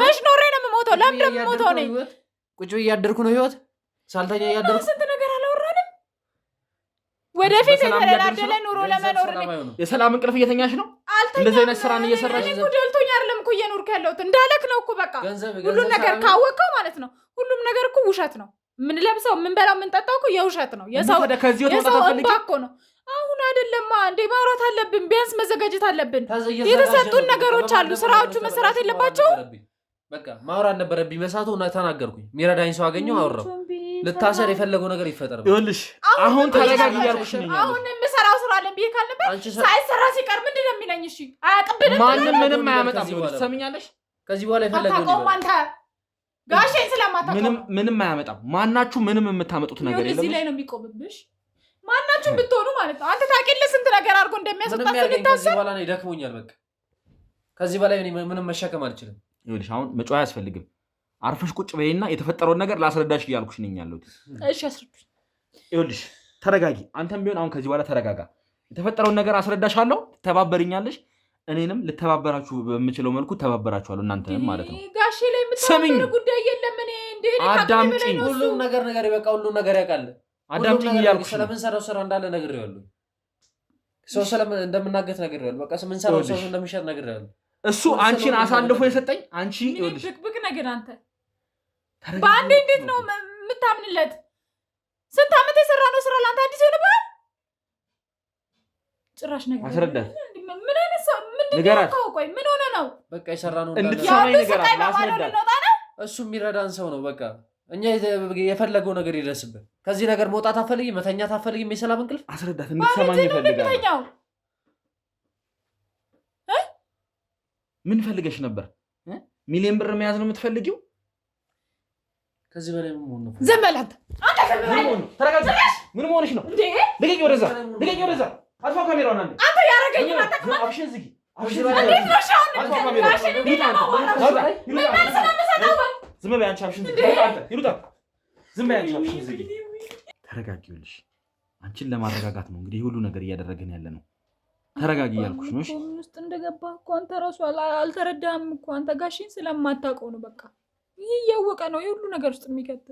መች ኖሬ ነው የምሞተው? ለምን ነው የምሞተው? ነኝ ቁጭ ብዬ እያደርኩ ነው ህይወት ሳልተኛ እያደርኩ። ስንት ነገር አላወራንም። ወደፊት የተደላደለ ኑሮ ለመኖር የሰላም እንቅልፍ እየተኛሽ ነው። እንደዚህ አይነት ስራን እየሰራሽ ነው። ደልቶኝ አይደለም እኮ እየኖርኩ ያለሁት እንዳለክ ነው እኮ በቃ ሁሉም ነገር ካወቀው ማለት ነው። ሁሉም ነገር እኮ ውሸት ነው። ምን ለብሰው ምን በላው ምን ጠጣው እኮ የውሸት ነው። የሰው እኮ ነው። አሁን አይደለማ እንዴ ማውራት አለብን። ቢያንስ መዘጋጀት አለብን። የተሰጡን ነገሮች አሉ። ስራዎቹ መሰራት የለባቸው። በቃ ማውራት ነበረብኝ። በሳቱ እና ተናገርኩኝ። የሚረዳኝ ሰው አገኘው አወራው። ልታሰር የፈለገው ነገር ይፈጠር። ይኸውልሽ አሁን ተረጋጊ እያልኩሽ ነው። አሁን የምሰራው ስራ አለን ብዬ ካልነበር ሳይሰራ ሲቀር ምንድን ነው የሚለኝ? እሺ አያውቅብንም። ማንም ምንም አያመጣም። ትሰምኛለሽ? ከዚህ በኋላ የፈለገው ነው። አንተ ጋሼ ስለማታውቀው ምንም አያመጣም። ማናችሁ ምንም የምታመጡት ነገር የለም። እዚህ ላይ ነው የሚቆምብሽ። ማናችሁ ብትሆኑ ማለት ነው። አንተ ታውቂልህ ስንት ነገር አድርጎ እንደሚያስወጣ ስለታሰብ። ከዚህ በኋላ ነው ደክሞኛል። በቃ ከዚህ በላይ ምንም መሸከም አልችልም። ይኸውልሽ አሁን መጫወት አያስፈልግም። አርፈሽ ቁጭ በይና የተፈጠረውን ነገር ላስረዳሽ እያልኩሽ ነኝ ያለሁት። እሺ አስረዱኝ። ይኸውልሽ ተረጋጊ። አንተም ቢሆን አሁን ከዚህ በኋላ ተረጋጋ። የተፈጠረውን ነገር አስረዳሻለሁ። ትተባበሪኛለሽ። እኔንም ልተባበራችሁ በምችለው መልኩ ተባበራችኋለሁ። እናንተንም ማለት ነው። ጋሼ ላይ የምታወራው ጉዳይ የለም። እኔ እንዴ አዳምጪኝ። ሁሉም ነገር ይበቃ። ሁሉም ነገር ያውቃል። አዳምጪኝ እያልኩሽ ስለምንሰራው ስራ እንዳለ ነግሬዋለሁ። ሰው እንደምናገት ነግሬዋለሁ። በቃ ምንሰራው ሰው እንደሚሸጥ ነግሬዋለሁ። እሱ አንቺን አሳልፎ የሰጠኝ አንቺ ይኸውልሽ ብቅ ነገር አንተ በአንዴ እንዴት ነው የምታምንለት? ስንት ዓመት የሰራ ነው ስራ ለአንተ አዲስ ይሆንብሃል? ጭራሽ ነገር አስረዳት። ምን አይነት ሰው ምንድን ነው? ቆይ ምን ሆነ ነው? በቃ የሰራ ነው እንድትሰማኝ ነገር አስረዳት። እሱ የሚረዳን ሰው ነው። በቃ እኛ የፈለገው ነገር ይደርስብን። ከዚህ ነገር መውጣት አፈልጊ፣ መተኛት አፈልጊ፣ የሰላም እንቅልፍ አስረዳት። እንድትሰማኝ ይፈልጋል። ምን ፈልገሽ ነበር? ሚሊዮን ብር መያዝ ነው የምትፈልጊው? ከዚህ በላይ ምን ሆነ? ዝም በል አንተ። ተረጋጋ። ምን ሆነሽ ነው? ልቀቂ ወደዛ፣ ልቀቂ ወደዛ። አጥፋው ካሜራውን አንዴ። አንተ ያረጋኝ አታውቅም። አብሽን ዝጊ። እንዴት ነው ሻውን? አጥፋው ካሜራውን። ዝም በይ አንቺ። አብሽን ዝጊ። አንተ ይሩጣ። ዝም በይ አንቺ። አብሽን ዝጊ። ተረጋጊልሽ። አንቺን ለማረጋጋት ነው እንግዲህ ሁሉ ነገር እያደረገን ያለ ነው። ተረጋጊ ያልኩሽ ነው። እሺ ውስጥ እንደገባ እኮ አንተ ራሱ አልተረዳህም እኮ። አንተ ጋሽን ስለማታውቀው ነው። በቃ ይሄ እያወቀ ነው የሁሉ ነገር ውስጥ የሚከት።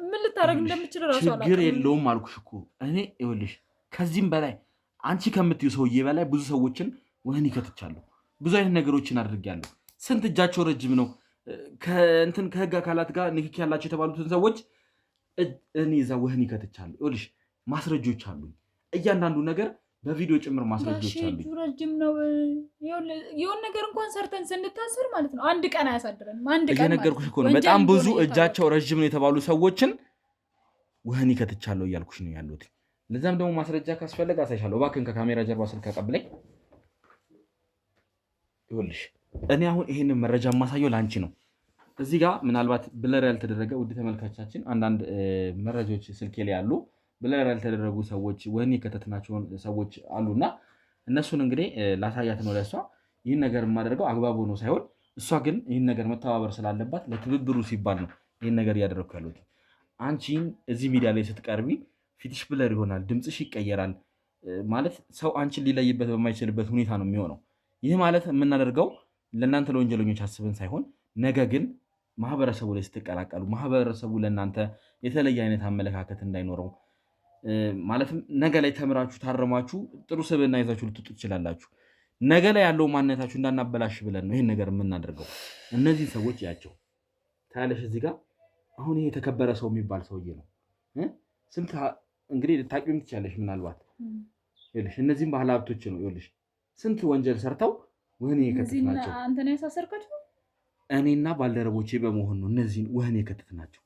ምን ልታደርግ እንደምችል ራሱ አላውቅም። ችግር የለውም አልኩሽ እኮ እኔ። ይኸውልሽ ከዚህም በላይ አንቺ ከምትዩ ሰውዬ በላይ ብዙ ሰዎችን ወህኒ ከትቻለሁ። ብዙ አይነት ነገሮችን አድርጌያለሁ። ስንት እጃቸው ረጅም ነው ከህግ አካላት ጋር ንክኪ ያላቸው የተባሉትን ሰዎች እኔ እዛ ወህኒ ከትቻለሁ። ይኸውልሽ ማስረጆች አሉኝ። እያንዳንዱ ነገር በቪዲዮ ጭምር ማስረጆች አሉኝ። ረጅም ነው። የሆነ ነገር እንኳን ሰርተን ስንታሰር ማለት ነው አንድ ቀን አያሳድረንም። አንድ ቀን እየነገርኩሽ እኮ ነው። በጣም ብዙ እጃቸው ረጅም ነው የተባሉ ሰዎችን ወህኒ ከትቻለሁ እያልኩሽ ነው ያሉት። ለዛም ደግሞ ማስረጃ ካስፈለገ አሳይሻለሁ። እባክህን ከካሜራ ጀርባ ስልክ አቀብለኝ። ይኸውልሽ እኔ አሁን ይሄንን መረጃ የማሳየው ለአንቺ ነው። እዚህ ጋር ምናልባት ብለር ያልተደረገ ውድ ተመልካቻችን አንዳንድ መረጃዎች ስልኬ ላይ ያሉ ብለር ያልተደረጉ ሰዎች ወህኒ የከተትናቸውን ሰዎች አሉና እነሱን እንግዲህ ላሳያት ነው ለእሷ። ይህን ነገር የማደርገው አግባብ ሆኖ ሳይሆን እሷ ግን ይህን ነገር መተባበር ስላለባት ለትብብሩ ሲባል ነው ይህን ነገር እያደረግኩ ያሉት። አንቺን እዚህ ሚዲያ ላይ ስትቀርቢ ፊትሽ ብለር ይሆናል፣ ድምፅሽ ይቀየራል። ማለት ሰው አንቺን ሊለይበት በማይችልበት ሁኔታ ነው የሚሆነው። ይህ ማለት የምናደርገው ለእናንተ ለወንጀለኞች አስበን ሳይሆን ነገ ግን ማህበረሰቡ ላይ ስትቀላቀሉ ማህበረሰቡ ለእናንተ የተለየ አይነት አመለካከት እንዳይኖረው ማለትም ነገ ላይ ተምራችሁ ታረማችሁ ጥሩ ስብዕና ይዛችሁ ልትወጡ ትችላላችሁ። ነገ ላይ ያለው ማንነታችሁ እንዳናበላሽ ብለን ነው ይህን ነገር የምናደርገው። እነዚህ ሰዎች ያቸው ታያለሽ። እዚህ ጋር አሁን ይሄ የተከበረ ሰው የሚባል ሰውዬ ነው። ስንት እንግዲህ ልታቂም ትችላለሽ ምናልባት። ይኸውልሽ እነዚህም ባለ ሀብቶች ነው። ይኸውልሽ ስንት ወንጀል ሰርተው ወህኒ የከተት ናቸው። አንተ ነው ያሳሰርካቸው? እኔና ባልደረቦቼ በመሆን ነው እነዚህን ወህኒ የከተት ናቸው።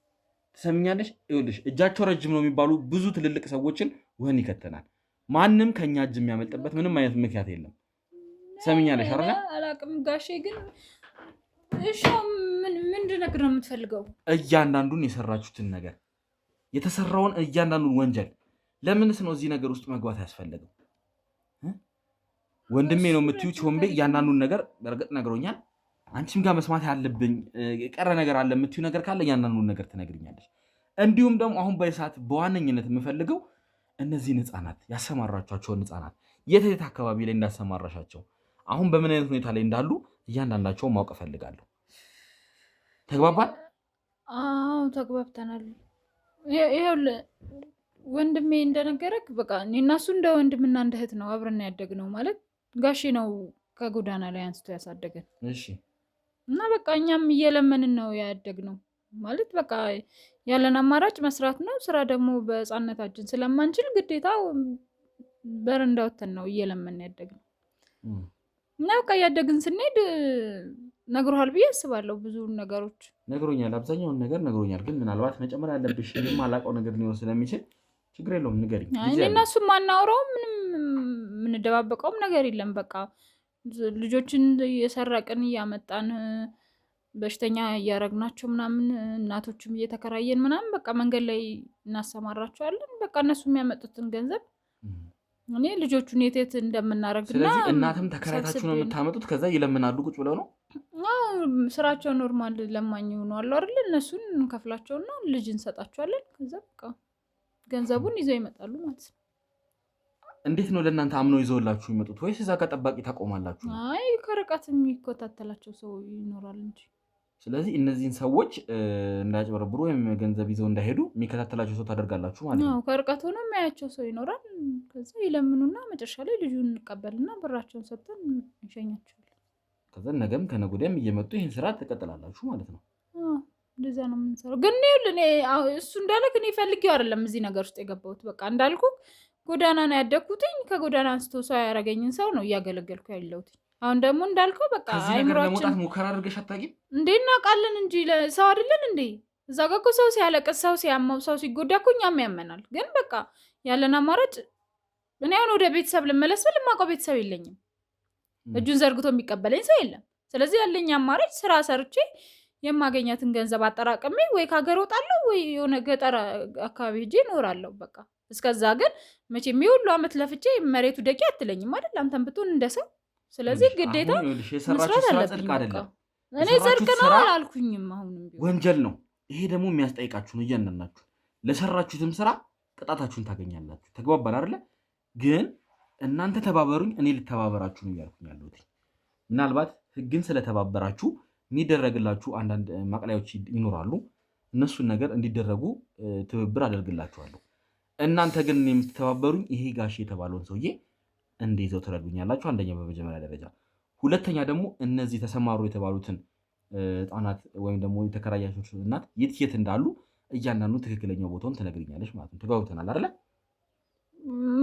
ትሰምኛለሽ? ይኸውልሽ እጃቸው ረጅም ነው የሚባሉ ብዙ ትልልቅ ሰዎችን ወህኒ ከተናል። ማንም ከኛ እጅ የሚያመልጥበት ምንም አይነት ምክንያት የለም። ትሰምኛለሽ አይደል? አላቅም ጋሼ። ግን እሺ ምን እንድነግር ነው የምትፈልገው? እያንዳንዱን የሰራችሁትን ነገር የተሰራውን እያንዳንዱን ወንጀል ለምንስ ነው እዚህ ነገር ውስጥ መግባት ያስፈለገው? ወንድሜ ነው የምትዩ ቾምቤ እያንዳንዱን ነገር በእርግጥ ነግሮኛል። አንቺም ጋር መስማት ያለብኝ የቀረ ነገር አለ የምትዩ ነገር ካለ እያንዳንዱን ነገር ትነግርኛለሽ። እንዲሁም ደግሞ አሁን በሰዓት በዋነኝነት የምፈልገው እነዚህን ህፃናት ያሰማራቸውን ህፃናት የት አካባቢ ላይ እንዳሰማራሻቸው አሁን በምን አይነት ሁኔታ ላይ እንዳሉ እያንዳንዳቸውን ማወቅ እፈልጋለሁ። ተግባባል? አዎ ተግባብተናል። ይኸውልህ ወንድሜ እንደነገረክ በቃ እኔና እሱ እንደ ወንድምና እንደ እህት ነው አብረን ያደግነው። ማለት ጋሼ ነው ከጎዳና ላይ አንስቶ ያሳደገን። እሺ። እና በቃ እኛም እየለመንን ነው ያደግነው። ማለት በቃ ያለን አማራጭ መስራት ነው። ስራ ደግሞ በህፃነታችን ስለማንችል ግዴታ በረንዳ ወተን ነው እየለመንን ያደግነው። እና በቃ እያደግን ስንሄድ ነግሮሃል ብዬ አስባለሁ። ብዙ ነገሮች ነግሮኛል፣ አብዛኛውን ነገር ነግሮኛል። ግን ምናልባት መጨመር ያለብሽ የማላውቀው ነገር ሊኖር ስለሚችል ችግር የለውም ንገሪኝ። እኔ እና እሱ የማናወራው ምንም የምንደባበቀውም ነገር የለም። በቃ ልጆችን እየሰረቅን እያመጣን በሽተኛ እያረግናቸው ምናምን እናቶችም እየተከራየን ምናምን በቃ መንገድ ላይ እናሰማራቸዋለን። በቃ እነሱ የሚያመጡትን ገንዘብ እኔ ልጆቹን የት እንደምናረግና ስለዚህ እናትም ተከራይታችሁ ነው የምታመጡት? ከዛ ይለምናሉ ቁጭ ብለው ነው? ስራቸው ኖርማል ለማኝ ሆኖ አሉ አይደል? እነሱን እንከፍላቸውና ልጅ እንሰጣቸዋለን። ከዛ በቃ ገንዘቡን ይዘው ይመጣሉ ማለት ነው። እንዴት ነው ለእናንተ አምነው ይዘውላችሁ ይመጡት ወይስ እዛ ጋር ጠባቂ ታቆማላችሁ? አይ ከርቀት የሚከታተላቸው ሰው ይኖራል እንጂ። ስለዚህ እነዚህን ሰዎች እንዳያጭበረብሩ ወይም ገንዘብ ይዘው እንዳይሄዱ የሚከታተላቸው ሰው ታደርጋላችሁ ማለት ነው? ከርቀት ሆኖ የሚያያቸው ሰው ይኖራል። ከዛ ይለምኑና መጨረሻ ላይ ልጁን እንቀበልና ብራቸውን ሰጥተን እንሸኛቸዋለን። ከዛ ነገም ከነገ ወዲያም እየመጡ ይህን ስራ ትቀጥላላችሁ ማለት ነው? እንደዛ ነው የምንሰራው። ግን እሱ እንዳለክ እኔ ፈልጌው አይደለም እዚህ ነገር ውስጥ የገባሁት። በቃ እንዳልኩ ጎዳና ነው ያደግኩትኝ። ከጎዳና አንስቶ ሰው ያደረገኝን ሰው ነው እያገለገልኩ ያለሁት። አሁን ደግሞ እንዳልከው በቃ አይምሮአችን ሙከራ አድርገሽ አታውቂም እንዴ? እናውቃለን እንጂ ሰው አይደለን እንዴ? እዛ ጋር እኮ ሰው ሲያለቅስ፣ ሰው ሲያማው፣ ሰው ሲጎዳ እኮ እኛም ያመናል። ግን በቃ ያለን አማራጭ እኔ አሁን ወደ ቤተሰብ ልመለስ ብል የማውቀው ቤተሰብ የለኝም። እጁን ዘርግቶ የሚቀበለኝ ሰው የለም። ስለዚህ ያለኝ አማራጭ ስራ ሰርቼ የማገኛትን ገንዘብ አጠራቅሜ ወይ ከሀገር ወጣለሁ ወይ የሆነ ገጠር አካባቢ ሄጄ እኖራለሁ። በቃ እስከዛ ግን መቼም የሁሉ ዓመት ለፍቼ መሬቱ ደቂ አትለኝም አይደል? አንተም ብትሆን እንደ ሰው። ስለዚህ ግዴታ መስራት አለብኝ። እኔ ጽድቅ ነው አላልኩኝም። አሁንም ወንጀል ነው ይሄ። ደግሞ የሚያስጠይቃችሁ ነው። እያንዳንዳችሁ ለሰራችሁትም ስራ ቅጣታችሁን ታገኛላችሁ። ተግባባን አይደለ? ግን እናንተ ተባበሩኝ፣ እኔ ልተባበራችሁ ነው እያልኩኝ ያለሁት። ምናልባት ህግን ስለተባበራችሁ የሚደረግላችሁ አንዳንድ ማቅለያዎች ይኖራሉ። እነሱን ነገር እንዲደረጉ ትብብር አደርግላችኋለሁ። እናንተ ግን የምትተባበሩኝ ይሄ ጋሽ የተባለውን ሰውዬ እንዲይዘው ትረዱኛላችሁ። አንደኛ በመጀመሪያ ደረጃ፣ ሁለተኛ ደግሞ እነዚህ ተሰማሩ የተባሉትን ህጻናት ወይም ደግሞ የተከራያችሁ እናት የት እንዳሉ እያንዳንዱ ትክክለኛው ቦታውን ትነግሪኛለሽ ማለት ነው። ተጓጉተናል አይደለ?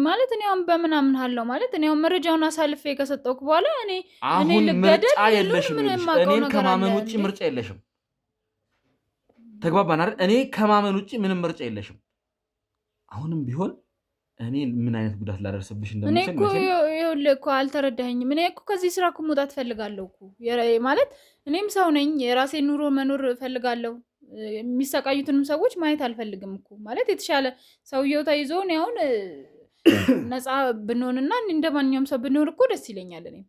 ማለት እኔ አሁን በምን አምናለሁ ማለት እኔ አሁን መረጃውን አሳልፌ ከሰጠውክ በኋላ እኔ አሁን ምርጫ የለሽም። እኔን ከማመን ውጭ ምርጫ የለሽም። ተግባባን አይደል? እኔ ከማመን ውጭ ምንም ምርጫ የለሽም። አሁንም ቢሆን እኔ ምን አይነት ጉዳት ላደርስብሽ እንደምችል ይኸውልህ እኮ አልተረዳኸኝም። እኔ እኮ ከዚህ ስራ እኮ መውጣት እፈልጋለሁ እኮ ማለት እኔም ሰው ነኝ። የራሴን ኑሮ መኖር እፈልጋለሁ። የሚሰቃዩትንም ሰዎች ማየት አልፈልግም እኮ ማለት የተሻለ ሰውየው ተይዞ እኔ አሁን ነፃ ብንሆንና እንደ ማንኛውም ሰው ብንሆን እኮ ደስ ይለኛል። እኔም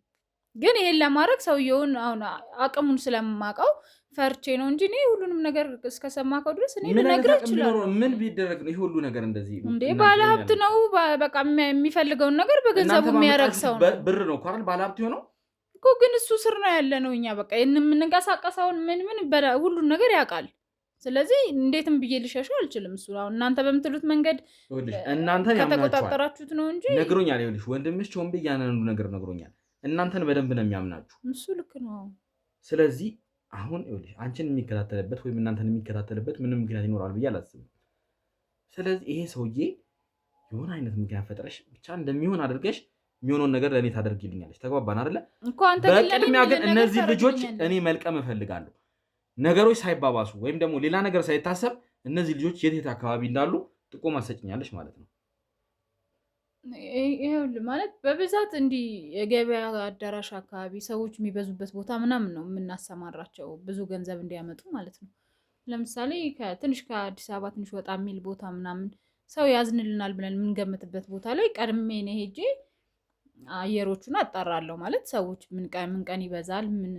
ግን ይሄን ለማድረግ ሰውየውን አሁን አቅሙን ስለማውቀው ፈርቼ ነው እንጂ እኔ ሁሉንም ነገር እስከሰማከው ድረስ እኔ ልነግርህ እችላለሁ። ምን ቢደረግ ነው ይሄ ሁሉ ነገር እንደዚህ? እንዴ ባለሀብት ነው በቃ የሚፈልገውን ነገር በገንዘቡ የሚያደርግ ሰው ነው። ብር ነው እኮ አይደል ባለሀብት የሆነው እኮ። ግን እሱ ስር ነው ያለ ነው። እኛ በቃ የምንንቀሳቀሰውን ምን ሁሉን ነገር ያውቃል። ስለዚህ እንዴትም ብዬ ልሸሸው አልችልም። እሱ አሁን እናንተ በምትሉት መንገድ ከተቆጣጠራችሁት ነው እንጂ ነግሮኛል። ይኸውልሽ ወንድምሽ ቾምቤ እያንዳንዱ ነገር ነግሮኛል። እናንተን በደንብ ነው የሚያምናችሁ። እሱ ልክ ነው። ስለዚህ አሁን ይኸውልሽ አንቺን የሚከታተልበት ወይም እናንተን የሚከታተልበት ምንም ምክንያት ይኖራል ብዬ አላስብም። ስለዚህ ይሄ ሰውዬ የሆነ አይነት ምክንያት ፈጥረሽ ብቻ እንደሚሆን አድርገሽ የሚሆነውን ነገር ለእኔ ታደርጊልኛለች። ተግባባን አይደለ? በቅድሚያ ግን እነዚህ ልጆች እኔ መልቀም እፈልጋለሁ። ነገሮች ሳይባባሱ ወይም ደግሞ ሌላ ነገር ሳይታሰብ እነዚህ ልጆች የት አካባቢ እንዳሉ ጥቆማ ሰጭኛለች ማለት ነው። ይኸውልህ ማለት በብዛት እንዲህ የገበያ አዳራሽ አካባቢ ሰዎች የሚበዙበት ቦታ ምናምን ነው የምናሰማራቸው ብዙ ገንዘብ እንዲያመጡ ማለት ነው። ለምሳሌ ከአዲስ አበባ ትንሽ ወጣ የሚል ቦታ ምናምን ሰው ያዝንልናል ብለን የምንገምትበት ቦታ ላይ ቀድሜ ነው ሄጄ አየሮቹን አጣራለሁ። ማለት ሰዎች ምን ቀን ይበዛል፣ ምን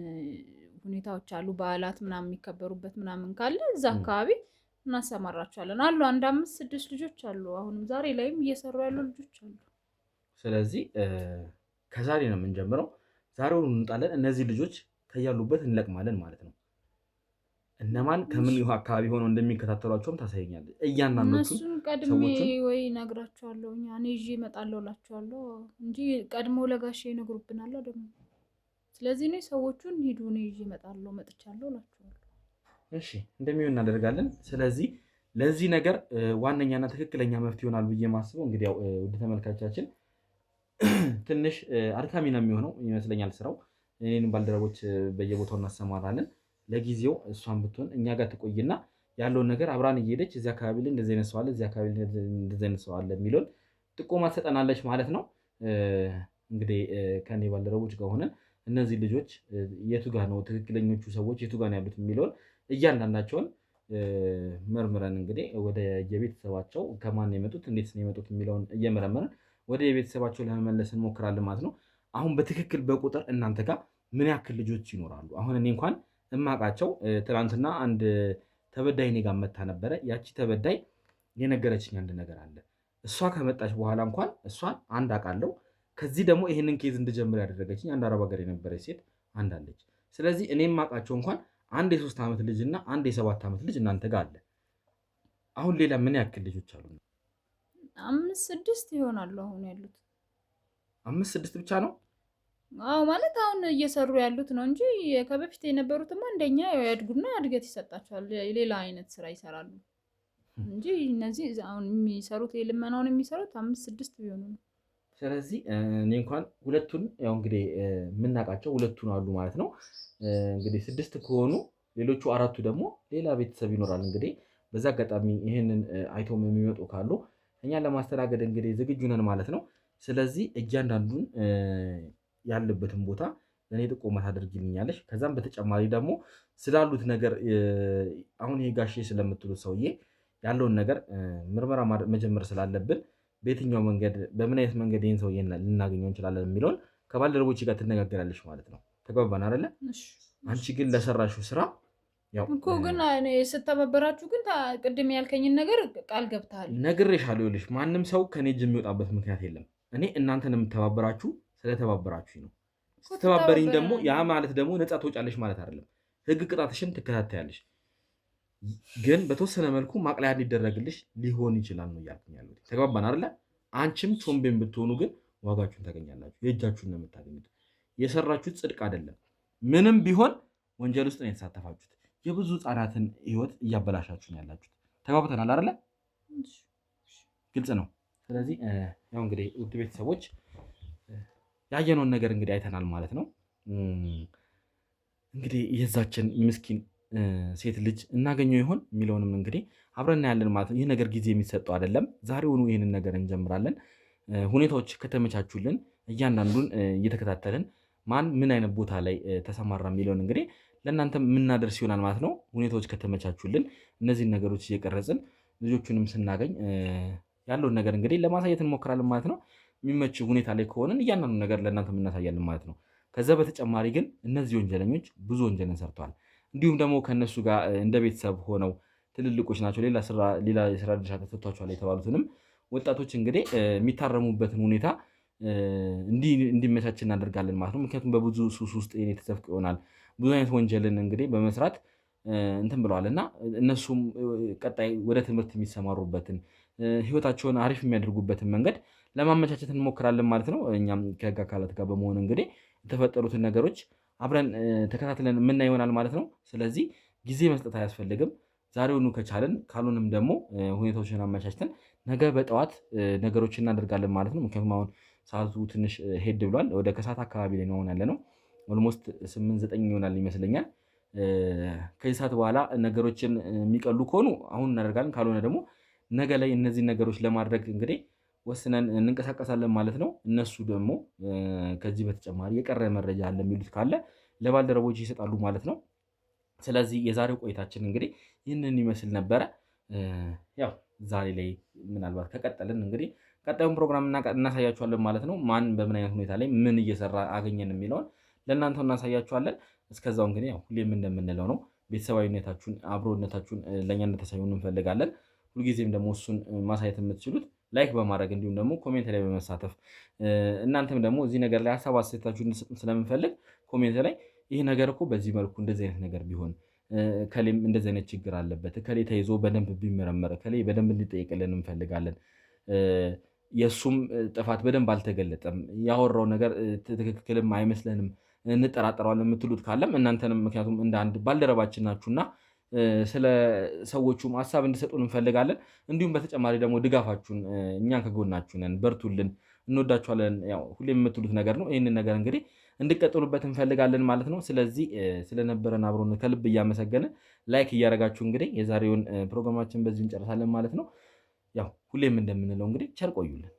ሁኔታዎች አሉ፣ በዓላት ምናምን የሚከበሩበት ምናምን ካለ እዛ አካባቢ እናሰማራቸዋለን። አሉ 5-6 ልጆች አሉ። አሁንም ዛሬ ላይም እየሰሩ ያሉ ልጆች አሉ። ስለዚህ ከዛሬ ነው የምንጀምረው። ዛሬውን እንወጣለን። እነዚህ ልጆች ከያሉበት እንለቅማለን ማለት ነው። እነማን ከምን አካባቢ ሆነው እንደሚከታተሏቸውም ታሳየኛለች። እያንዳንዶቹን ቀድሜ ወይ ነግራቸዋለሁ። እኔ ይዤ እመጣለሁ እላቸዋለሁ እንጂ ቀድሞ ለጋሼ ይነግሩብናል ደግሞ። ስለዚህ እኔ ሰዎቹን ሂዱ እኔ ይዤ እመጣለሁ መጥቻለሁ እላቸዋለሁ። እሺ እንደሚሆን እናደርጋለን። ስለዚህ ለዚህ ነገር ዋነኛና ትክክለኛ መፍትሄ ይሆናል ብዬ ማስበው እንግዲህ ያው ውድ ተመልካቻችን ትንሽ አድካሚ ነው የሚሆነው ይመስለኛል ስራው። እኔንም ባልደረቦች በየቦታው እናሰማራለን። ለጊዜው እሷን ብትሆን እኛ ጋር ትቆይና ያለውን ነገር አብራን እየሄደች እዚህ አካባቢ ላይ እንደዚህ አይነት ሰው አለ፣ እዚህ አካባቢ ላይ እንደዚህ አይነት ሰው አለ የሚለውን ጥቆማ ትሰጠናለች ማለት ነው። እንግዲህ ከኔ ባልደረቦች ጋር ሆነን እነዚህ ልጆች የቱ ጋር ነው ትክክለኞቹ ሰዎች የቱ ጋር ነው ያሉት የሚለውን እያንዳንዳቸውን መርምረን እንግዲህ ወደ የቤተሰባቸው ከማን የመጡት እንዴት ነው የመጡት የሚለውን እየመረመረን ወደ የቤተሰባቸው ለመመለስ እንሞክራለን ማለት ነው። አሁን በትክክል በቁጥር እናንተ ጋር ምን ያክል ልጆች ይኖራሉ? አሁን እኔ እንኳን እማቃቸው ትናንትና አንድ ተበዳይ እኔ ጋር መታ ነበረ። ያቺ ተበዳይ የነገረችኝ አንድ ነገር አለ። እሷ ከመጣች በኋላ እንኳን እሷን አንድ አውቃለሁ። ከዚህ ደግሞ ይሄንን ኬዝ እንድጀምር ያደረገችኝ አንድ አረብ ሀገር የነበረች ሴት አንድ አለች። ስለዚህ እኔ የማውቃቸው እንኳን አንድ የ3 ዓመት ልጅ እና አንድ የ7 ዓመት ልጅ እናንተ ጋር አለ። አሁን ሌላ ምን ያክል ልጆች አሉ? 5-6 ይሆናሉ አሁን ያሉት። 5-6 ብቻ ነው? አዎ ማለት አሁን እየሰሩ ያሉት ነው እንጂ ከበፊት የነበሩትማ እንደኛ ያድጉና እድገት ይሰጣቸዋል። ሌላ አይነት ስራ ይሰራሉ እንጂ እነዚህ አሁን የሚሰሩት የልመናውን የሚሰሩት 5-6 ቢሆኑ ነው። ስለዚህ እኔ እንኳን ሁለቱን ያው እንግዲህ የምናውቃቸው ሁለቱን አሉ ማለት ነው። እንግዲህ 6 ከሆኑ ሌሎቹ 4ቱ ደግሞ ሌላ ቤተሰብ ይኖራል። እንግዲህ በዛ አጋጣሚ ይህንን አይቶም የሚመጡ ካሉ እኛን ለማስተናገድ እንግዲህ ዝግጁ ነን ማለት ነው። ስለዚህ እያንዳንዱን ያለበትን ቦታ ለእኔ ጥቆማ ታደርጊልኛለሽ። ከዛም በተጨማሪ ደግሞ ስላሉት ነገር አሁን ይሄ ጋሼ ስለምትሉት ሰውዬ ያለውን ነገር ምርመራ መጀመር ስላለብን በየትኛው መንገድ በምን አይነት መንገድ ይህን ሰውዬ ልናገኘው እንችላለን የሚለውን ከባልደረቦች ጋር ትነጋገራለሽ ማለት ነው። ተግባባን አይደለ? አንቺ ግን ለሰራሽው ስራ ያው እኮ ግን እኔ ስተባበራችሁ ግን ቅድም ያልከኝን ነገር ቃል ገብተሃል። ነግሬሻለሁ። ይኸውልሽ ማንም ሰው ከኔ እጅ የሚወጣበት ምክንያት የለም። እኔ እናንተን የምተባበራችሁ ስለተባበራችሁ ነው። ስትተባበሪኝ ደግሞ ያ ማለት ደግሞ ነፃ ትወጫለሽ ማለት አይደለም። ህግ ቅጣትሽን ትከታተያለሽ። ግን በተወሰነ መልኩ ማቅለያ ሊደረግልሽ ሊሆን ይችላል ነው እያልኩኝ ያለሁት። ተግባባን አይደለ? አንቺም ቾምቤን ብትሆኑ ግን ዋጋችሁን ታገኛላችሁ። የእጃችሁን ነው የምታገኙት። የሰራችሁት ጽድቅ አይደለም። ምንም ቢሆን ወንጀል ውስጥ ነው የተሳተፋችሁት። የብዙ ህጻናትን ህይወት እያበላሻችሁ ነው ያላችሁት። ተግባብተናል አይደለ? ግልጽ ነው። ስለዚህ ያው እንግዲህ ውድ ቤተሰቦች ያየነውን ነገር እንግዲህ አይተናል ማለት ነው። እንግዲህ የዛችን ምስኪን ሴት ልጅ እናገኘው ይሆን የሚለውንም እንግዲህ አብረን እናያለን ማለት ነው። ይህ ነገር ጊዜ የሚሰጠው አይደለም። ዛሬውኑ ይህንን ነገር እንጀምራለን። ሁኔታዎች ከተመቻቹልን እያንዳንዱን እየተከታተልን ማን ምን አይነት ቦታ ላይ ተሰማራ የሚለውን እንግዲህ ለእናንተ የምናደርስ ይሆናል ማለት ነው። ሁኔታዎች ከተመቻቹልን እነዚህን ነገሮች እየቀረጽን ልጆቹንም ስናገኝ ያለውን ነገር እንግዲህ ለማሳየት እንሞክራለን ማለት ነው። የሚመች ሁኔታ ላይ ከሆንን እያንዳንዱ ነገር ለእናንተ የምናሳያለን ማለት ነው። ከዛ በተጨማሪ ግን እነዚህ ወንጀለኞች ብዙ ወንጀልን ሰርተዋል። እንዲሁም ደግሞ ከእነሱ ጋር እንደ ቤተሰብ ሆነው ትልልቆች ናቸው፣ ሌላ የስራ ድርሻ ተሰጥቷቸዋል የተባሉትንም ወጣቶች እንግዲህ የሚታረሙበትን ሁኔታ እንዲመቻች እናደርጋለን ማለት ነው። ምክንያቱም በብዙ ሱስ ውስጥ የተዘፍቅ ይሆናል። ብዙ አይነት ወንጀልን እንግዲህ በመስራት እንትን ብለዋል እና እነሱም ቀጣይ ወደ ትምህርት የሚሰማሩበትን ህይወታቸውን አሪፍ የሚያደርጉበትን መንገድ ለማመቻቸት እንሞክራለን ማለት ነው። እኛም ከህግ አካላት ጋር በመሆን እንግዲህ የተፈጠሩትን ነገሮች አብረን ተከታትለን የምናይ ይሆናል ማለት ነው። ስለዚህ ጊዜ መስጠት አያስፈልግም። ዛሬውኑ ከቻለን፣ ካልሆንም ደግሞ ሁኔታዎችን አመቻችተን ነገ በጠዋት ነገሮችን እናደርጋለን ማለት ነው። ምክንያቱም አሁን ሰዓቱ ትንሽ ሄድ ብሏል። ወደ ከሰዓት አካባቢ ላይ ነው ያለ ነው። ኦልሞስት 8-9 ይሆናል ይመስለኛል። ከዚህ ሰዓት በኋላ ነገሮችን የሚቀሉ ከሆኑ አሁን እናደርጋለን፣ ካልሆነ ደግሞ ነገ ላይ እነዚህ ነገሮች ለማድረግ እንግዲህ ወስነን እንንቀሳቀሳለን ማለት ነው። እነሱ ደግሞ ከዚህ በተጨማሪ የቀረ መረጃ አለ የሚሉት ካለ ለባልደረቦች ይሰጣሉ ማለት ነው። ስለዚህ የዛሬው ቆይታችን እንግዲህ ይህንን ይመስል ነበረ። ያው ዛሬ ላይ ምናልባት ከቀጠልን እንግዲህ ቀጣዩን ፕሮግራም እናሳያችኋለን ማለት ነው። ማን በምን አይነት ሁኔታ ላይ ምን እየሰራ አገኘን የሚለውን ለእናንተው እናሳያችኋለን። እስከዛው እንግዲህ ያው ሁሌም እንደምንለው ነው፣ ቤተሰባዊነታችሁን አብሮነታችሁን ለእኛ እንደተሳዩን እንፈልጋለን። ሁልጊዜም ደግሞ እሱን ማሳየት የምትችሉት ላይክ በማድረግ እንዲሁም ደግሞ ኮሜንት ላይ በመሳተፍ እናንተም ደግሞ እዚህ ነገር ላይ ሀሳብ አስተያየታችሁን ስለምንፈልግ ኮሜንት ላይ ይህ ነገር እኮ በዚህ መልኩ እንደዚህ አይነት ነገር ቢሆን፣ ከሌም እንደዚህ አይነት ችግር አለበት፣ ከሌ ተይዞ በደንብ ቢመረመር፣ ከሌ በደንብ እንዲጠይቅልን እንፈልጋለን፣ የእሱም ጥፋት በደንብ አልተገለጠም፣ ያወራው ነገር ትክክልም አይመስለንም፣ እንጠራጠረዋለን የምትሉት ካለም እናንተንም፣ ምክንያቱም እንደ አንድ ባልደረባችን ናችሁና ስለ ሰዎቹም ሀሳብ እንድሰጡን እንፈልጋለን። እንዲሁም በተጨማሪ ደግሞ ድጋፋችሁን፣ እኛን ከጎናችሁ ነን፣ በርቱልን፣ እንወዳችኋለን ያው ሁሌም የምትሉት ነገር ነው። ይህንን ነገር እንግዲህ እንድቀጥሉበት እንፈልጋለን ማለት ነው። ስለዚህ ስለነበረን አብሮነት ከልብ እያመሰገንን ላይክ እያደረጋችሁ እንግዲህ የዛሬውን ፕሮግራማችን በዚህ እንጨርሳለን ማለት ነው። ያው ሁሌም እንደምንለው እንግዲህ ቸር ቆዩልን።